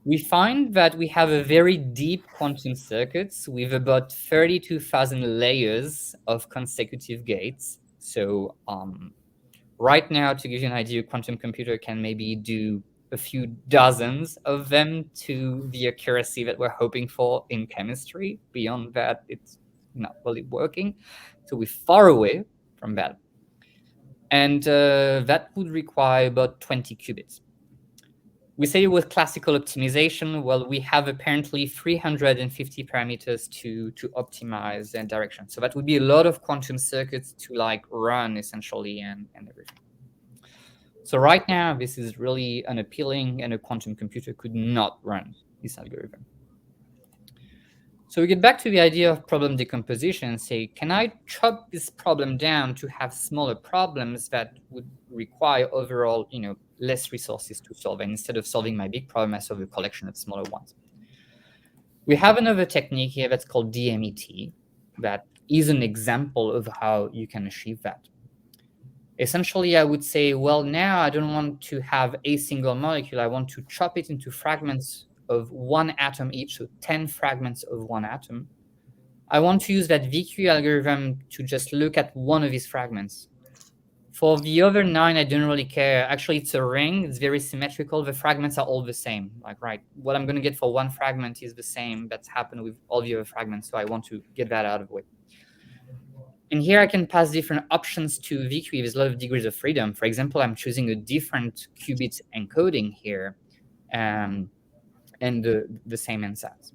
We find that we have a very deep quantum circuits with about 32,000 layers of consecutive gates. So right now, to give you an idea, a quantum computer can maybe do a few dozens of them to the accuracy that we're hoping for in chemistry. Beyond that, it's not really working. So we're far away from that. And that would require about 20 qubits. We say with classical optimization, well, we have apparently 350 parameters to optimize and direction. So that would be a lot of quantum circuits to like run essentially and everything. So right now, this is really unappealing, and a quantum computer could not run this algorithm. So we get back to the idea of problem decomposition and say, can I chop this problem down to have smaller problems that would require overall, less resources to solve? And instead of solving my big problem, I solve a collection of smaller ones. We have another technique here that's called DMET that is an example of how you can achieve that. Essentially, I would say, well, now I don't want to have a single molecule. I want to chop it into fragments of one atom each, so 10 fragments of one atom. I want to use that VQ algorithm to just look at one of these fragments. For the other 9, I don't really care. Actually, it's a ring. It's very symmetrical. The fragments are all the same. Like, right, what I'm going to get for one fragment is the same that's happened with all the other fragments. So I want to get that out of the way. And here I can pass different options to VQ. There's a lot of degrees of freedom. For example, I'm choosing a different qubit encoding here and the same ansatz.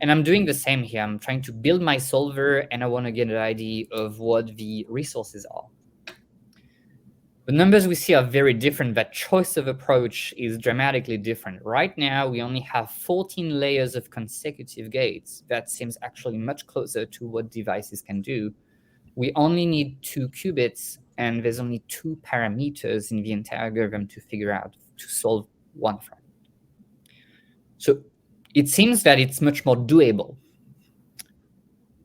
And I'm doing the same here. I'm trying to build my solver, and I want to get an idea of what the resources are. The numbers we see are very different. That choice of approach is dramatically different. Right now, we only have 14 layers of consecutive gates. That seems actually much closer to what devices can do. We only need 2 qubits, and there's only 2 parameters in the entire algorithm to figure out to solve one fragment. So it seems that it's much more doable.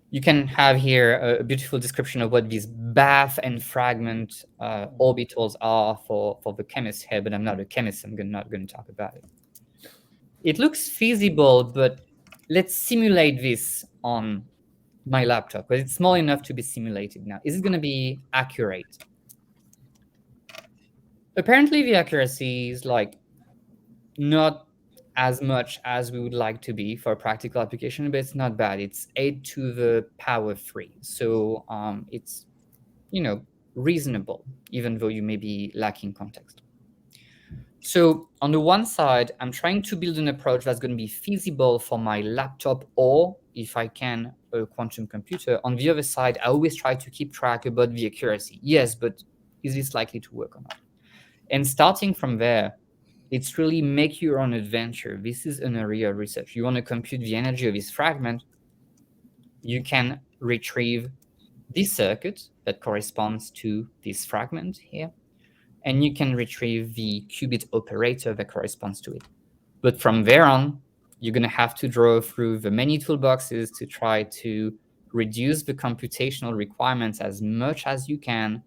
You can have here a beautiful description of what these bath and fragment orbitals are for the chemist here, but I'm not a chemist, I'm not going to talk about it. It looks feasible, but let's simulate this on my laptop, but it's small enough to be simulated now. Is it going to be accurate? Apparently, the accuracy is like not as much as we would like to be for a practical application, but it's not bad. It's 8 to the power 3. So it's, reasonable, even though you may be lacking context. So on the one side, I'm trying to build an approach that's going to be feasible for my laptop, or if I can, a quantum computer. On the other side, I always try to keep track about the accuracy. Yes, but is this likely to work or not? And starting from there, it's really make your own adventure. This is an area of research. You want to compute the energy of this fragment, you can retrieve this circuit that corresponds to this fragment here, and you can retrieve the qubit operator that corresponds to it. But from there on, you're going to have to draw through the many toolboxes to try to reduce the computational requirements as much as you can,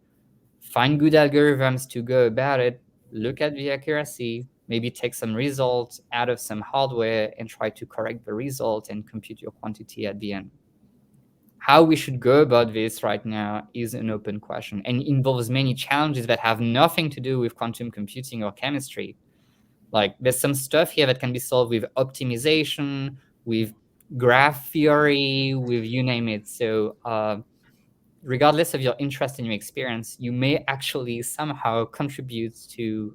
find good algorithms to go about it, look at the accuracy, maybe take some results out of some hardware and try to correct the result and compute your quantity at the end. How we should go about this right now is an open question and involves many challenges that have nothing to do with quantum computing or chemistry. Like, there's some stuff here that can be solved with optimization, with graph theory, with you name it. So regardless of your interest in your experience, you may actually somehow contribute to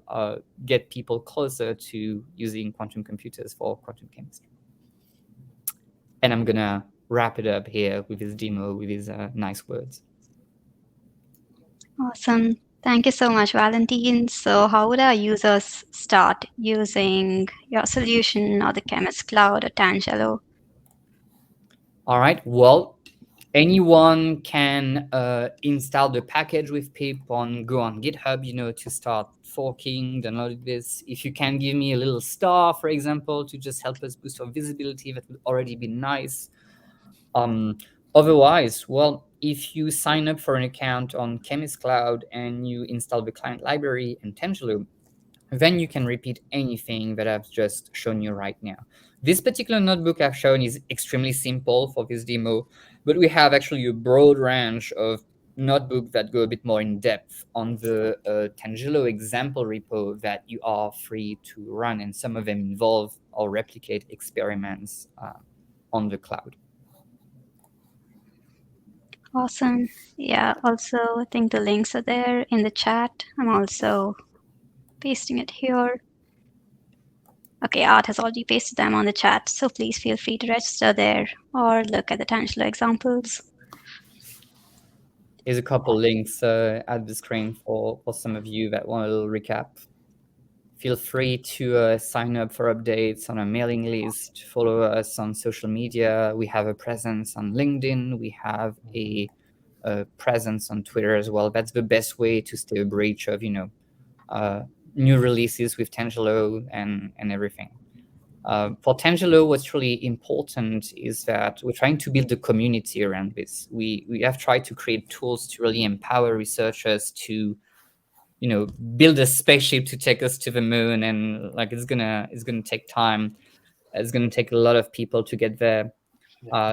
get people closer to using quantum computers for quantum chemistry. And I'm going to wrap it up here with this demo, with these nice words. Awesome. Thank you so much, Valentin. So how would our users start using your solution or the Chemist Cloud or Tangelo? All right. Well, anyone can install the package with pip go on GitHub, to start forking, download this. If you can give me a little star, for example, to just help us boost our visibility, that would already be nice. Otherwise, well, if you sign up for an account on Chemist Cloud and you install the client library and Tangelo, then you can repeat anything that I've just shown you right now. This particular notebook I've shown is extremely simple for this demo, but we have actually a broad range of notebooks that go a bit more in depth on the Tangelo example repo that you are free to run, and some of them involve or replicate experiments on the cloud. Awesome. Yeah, also, I think the links are there in the chat. I'm also pasting it here. Okay, Art has already pasted them on the chat, so please feel free to register there or look at the Tangelo examples. Here's a couple links at the screen for some of you that want a little recap. Feel free to sign up for updates on our mailing list, follow us on social media. We have a presence on LinkedIn. We have a presence on Twitter as well. That's the best way to stay abreast of, new releases with Tangelo and everything. For Tangelo, what's really important is that we're trying to build a community around this. We have tried to create tools to really empower researchers to build a spaceship to take us to the moon, and it's gonna take time. It's gonna take a lot of people to get there.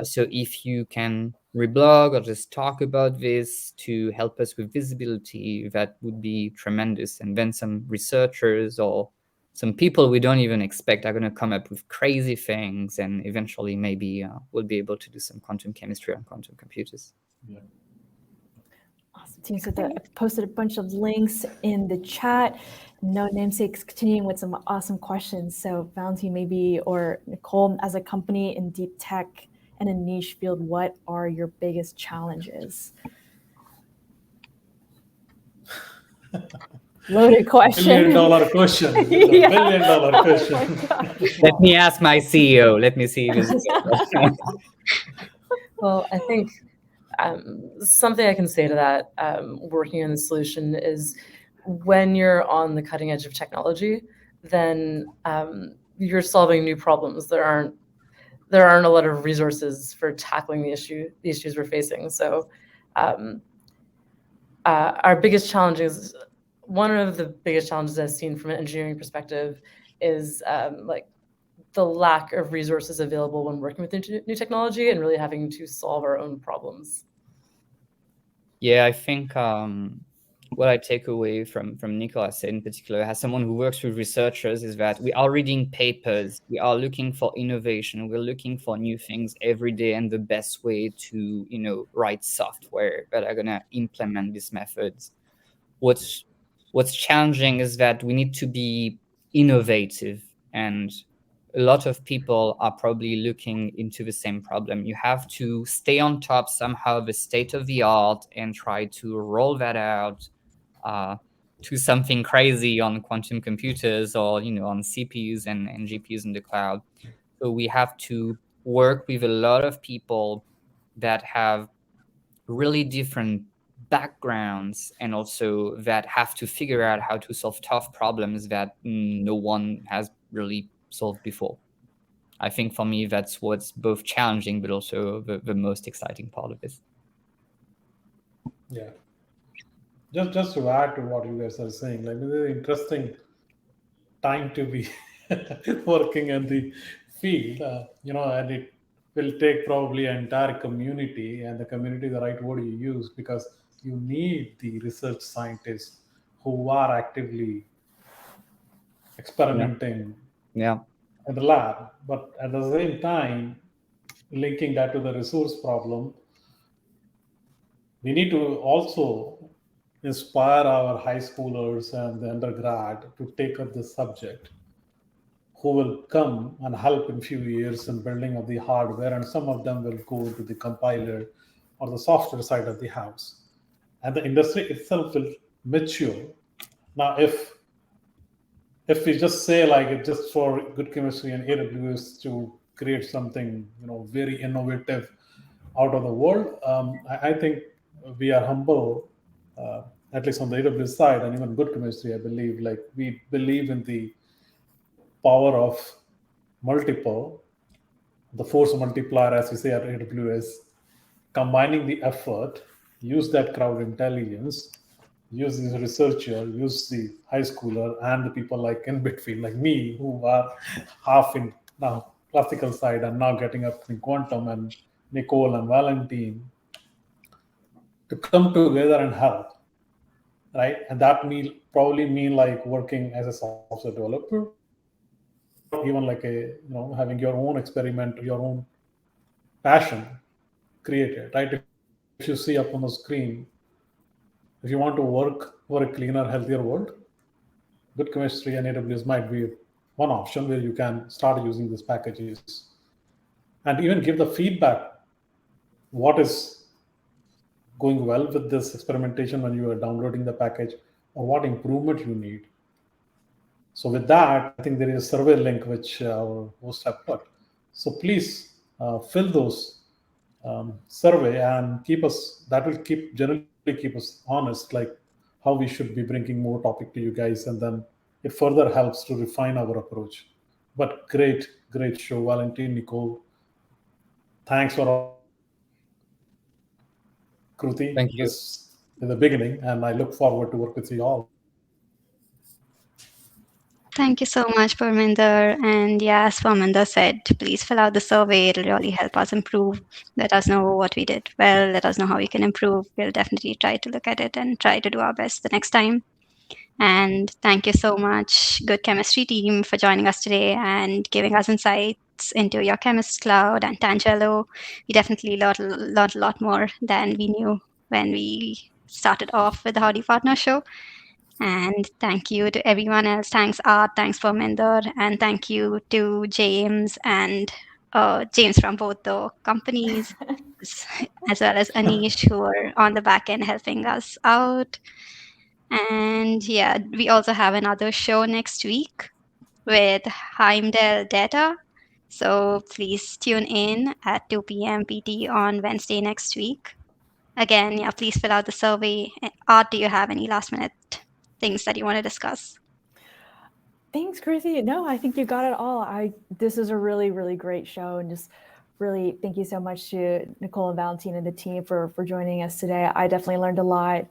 So if you can reblog or just talk about this to help us with visibility, that would be tremendous. And then some researchers or some people we don't even expect are going to come up with crazy things, and eventually maybe we'll be able to do some quantum chemistry on quantum computers. Yeah. Awesome, team. So I posted a bunch of links in the chat. No namesakes, continuing with some awesome questions. So Valentin, maybe, or Nicole, as a company in deep tech and a niche field, what are your biggest challenges? Loaded question. $1 billion question. Yeah. $1 billion question. Oh Let me ask my CEO. Let me see if it's Well, I think something I can say to that, working on the solution, is when you're on the cutting edge of technology, then you're solving new problems. There aren't a lot of resources for tackling the issues we're facing. So our biggest challenges, one of the biggest challenges I've seen from an engineering perspective is like the lack of resources available when working with new technology and really having to solve our own problems. Yeah, I think what I take away from Nicole said in particular, as someone who works with researchers, is that we are reading papers, we are looking for innovation, we're looking for new things every day, and the best way to write software that are gonna implement these methods. What's challenging is that we need to be innovative, and a lot of people are probably looking into the same problem. You have to stay on top somehow of the state of the art and try to roll that out to something crazy on quantum computers or on CPUs and GPUs in the cloud. So we have to work with a lot of people that have really different backgrounds and also that have to figure out how to solve tough problems that no one has really solved before. I think for me, that's what's both challenging but also the most exciting part of this. Yeah. Just to add to what you guys are saying, like, it's an interesting time to be working in the field, and it will take probably an entire community, and the community, the right word you use, because you need the research scientists who are actively experimenting Yeah. in the lab, but at the same time, linking that to the resource problem, we need to also inspire our high schoolers and the undergrad to take up this subject, who will come and help in few years in building of the hardware, and some of them will go into the compiler or the software side of the house, and the industry itself will mature. Now, if we just say like it's just for good chemistry and AWS to create something very innovative out of the world, I think we are humble, at least on the AWS side, and even good chemistry. I believe we believe in the power of multiple, the force multiplier, as we say at AWS, combining the effort, use that crowd intelligence, use the researcher, use the high schooler, and the people like in between, like me, who are half in now classical side and now getting up in quantum, and Nicole and Valentin, to come together and help, right? And that probably mean like working as a software developer, or even like having your own experiment, your own passion created, right? If you see up on the screen, if you want to work for a cleaner, healthier world, good chemistry and AWS might be one option where you can start using these packages and even give the feedback what is going well with this experimentation when you are downloading the package, or what improvement you need. So with that, I think there is a survey link which our host have put. So please fill those survey and keep us. That will generally keep us honest, like how we should be bringing more topic to you guys, and then it further helps to refine our approach. But great show, Valentin, Nicole. Thanks for Kruthi. Thank you. This in the beginning, and I look forward to work with you all. Thank you so much, Perminder. And yeah, as Perminder said, please fill out the survey. It'll really help us improve. Let us know what we did well. Let us know how we can improve. We'll definitely try to look at it and try to do our best the next time. And thank you so much, Good Chemistry team, for joining us today and giving us insights into your Chemist Cloud and Tangelo. We definitely learned a lot more than we knew when we started off with the Howdy Partner Show. And thank you to everyone else. Thanks, Art. Thanks, Perminder. And thank you to James and James from both the companies, as well as Anish, who are on the back end helping us out. And yeah, we also have another show next week with Heimdall Data. So please tune in at 2 p.m. PT on Wednesday next week. Again, yeah, please fill out the survey. Art, do you have any last minute things that you want to discuss? Thanks, Kruthi. No, I think you got it all. This is a really, really great show, and just really thank you so much to Nicole and Valentin and the team for joining us today. I definitely learned a lot,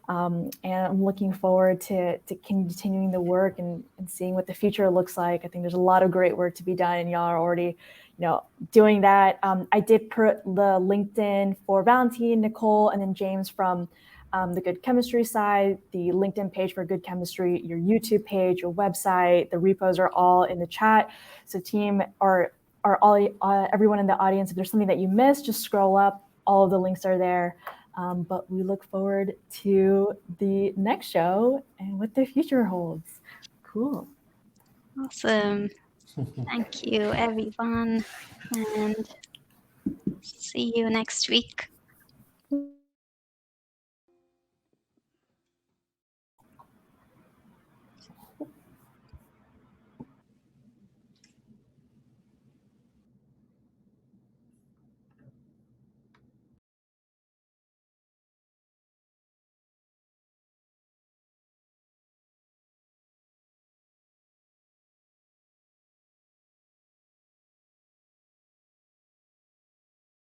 and I'm looking forward to continuing the work and seeing what the future looks like. I think there's a lot of great work to be done, and y'all are already, doing that. I did put the LinkedIn for Valentin, Nicole, and then James from the Good Chemistry side, the LinkedIn page for Good Chemistry, your YouTube page, your website, the repos are all in the chat. So team or all everyone in the audience, if there's something that you missed, just scroll up. All of the links are there. But we look forward to the next show and what the future holds. Cool. Awesome. Thank you, everyone. And see you next week.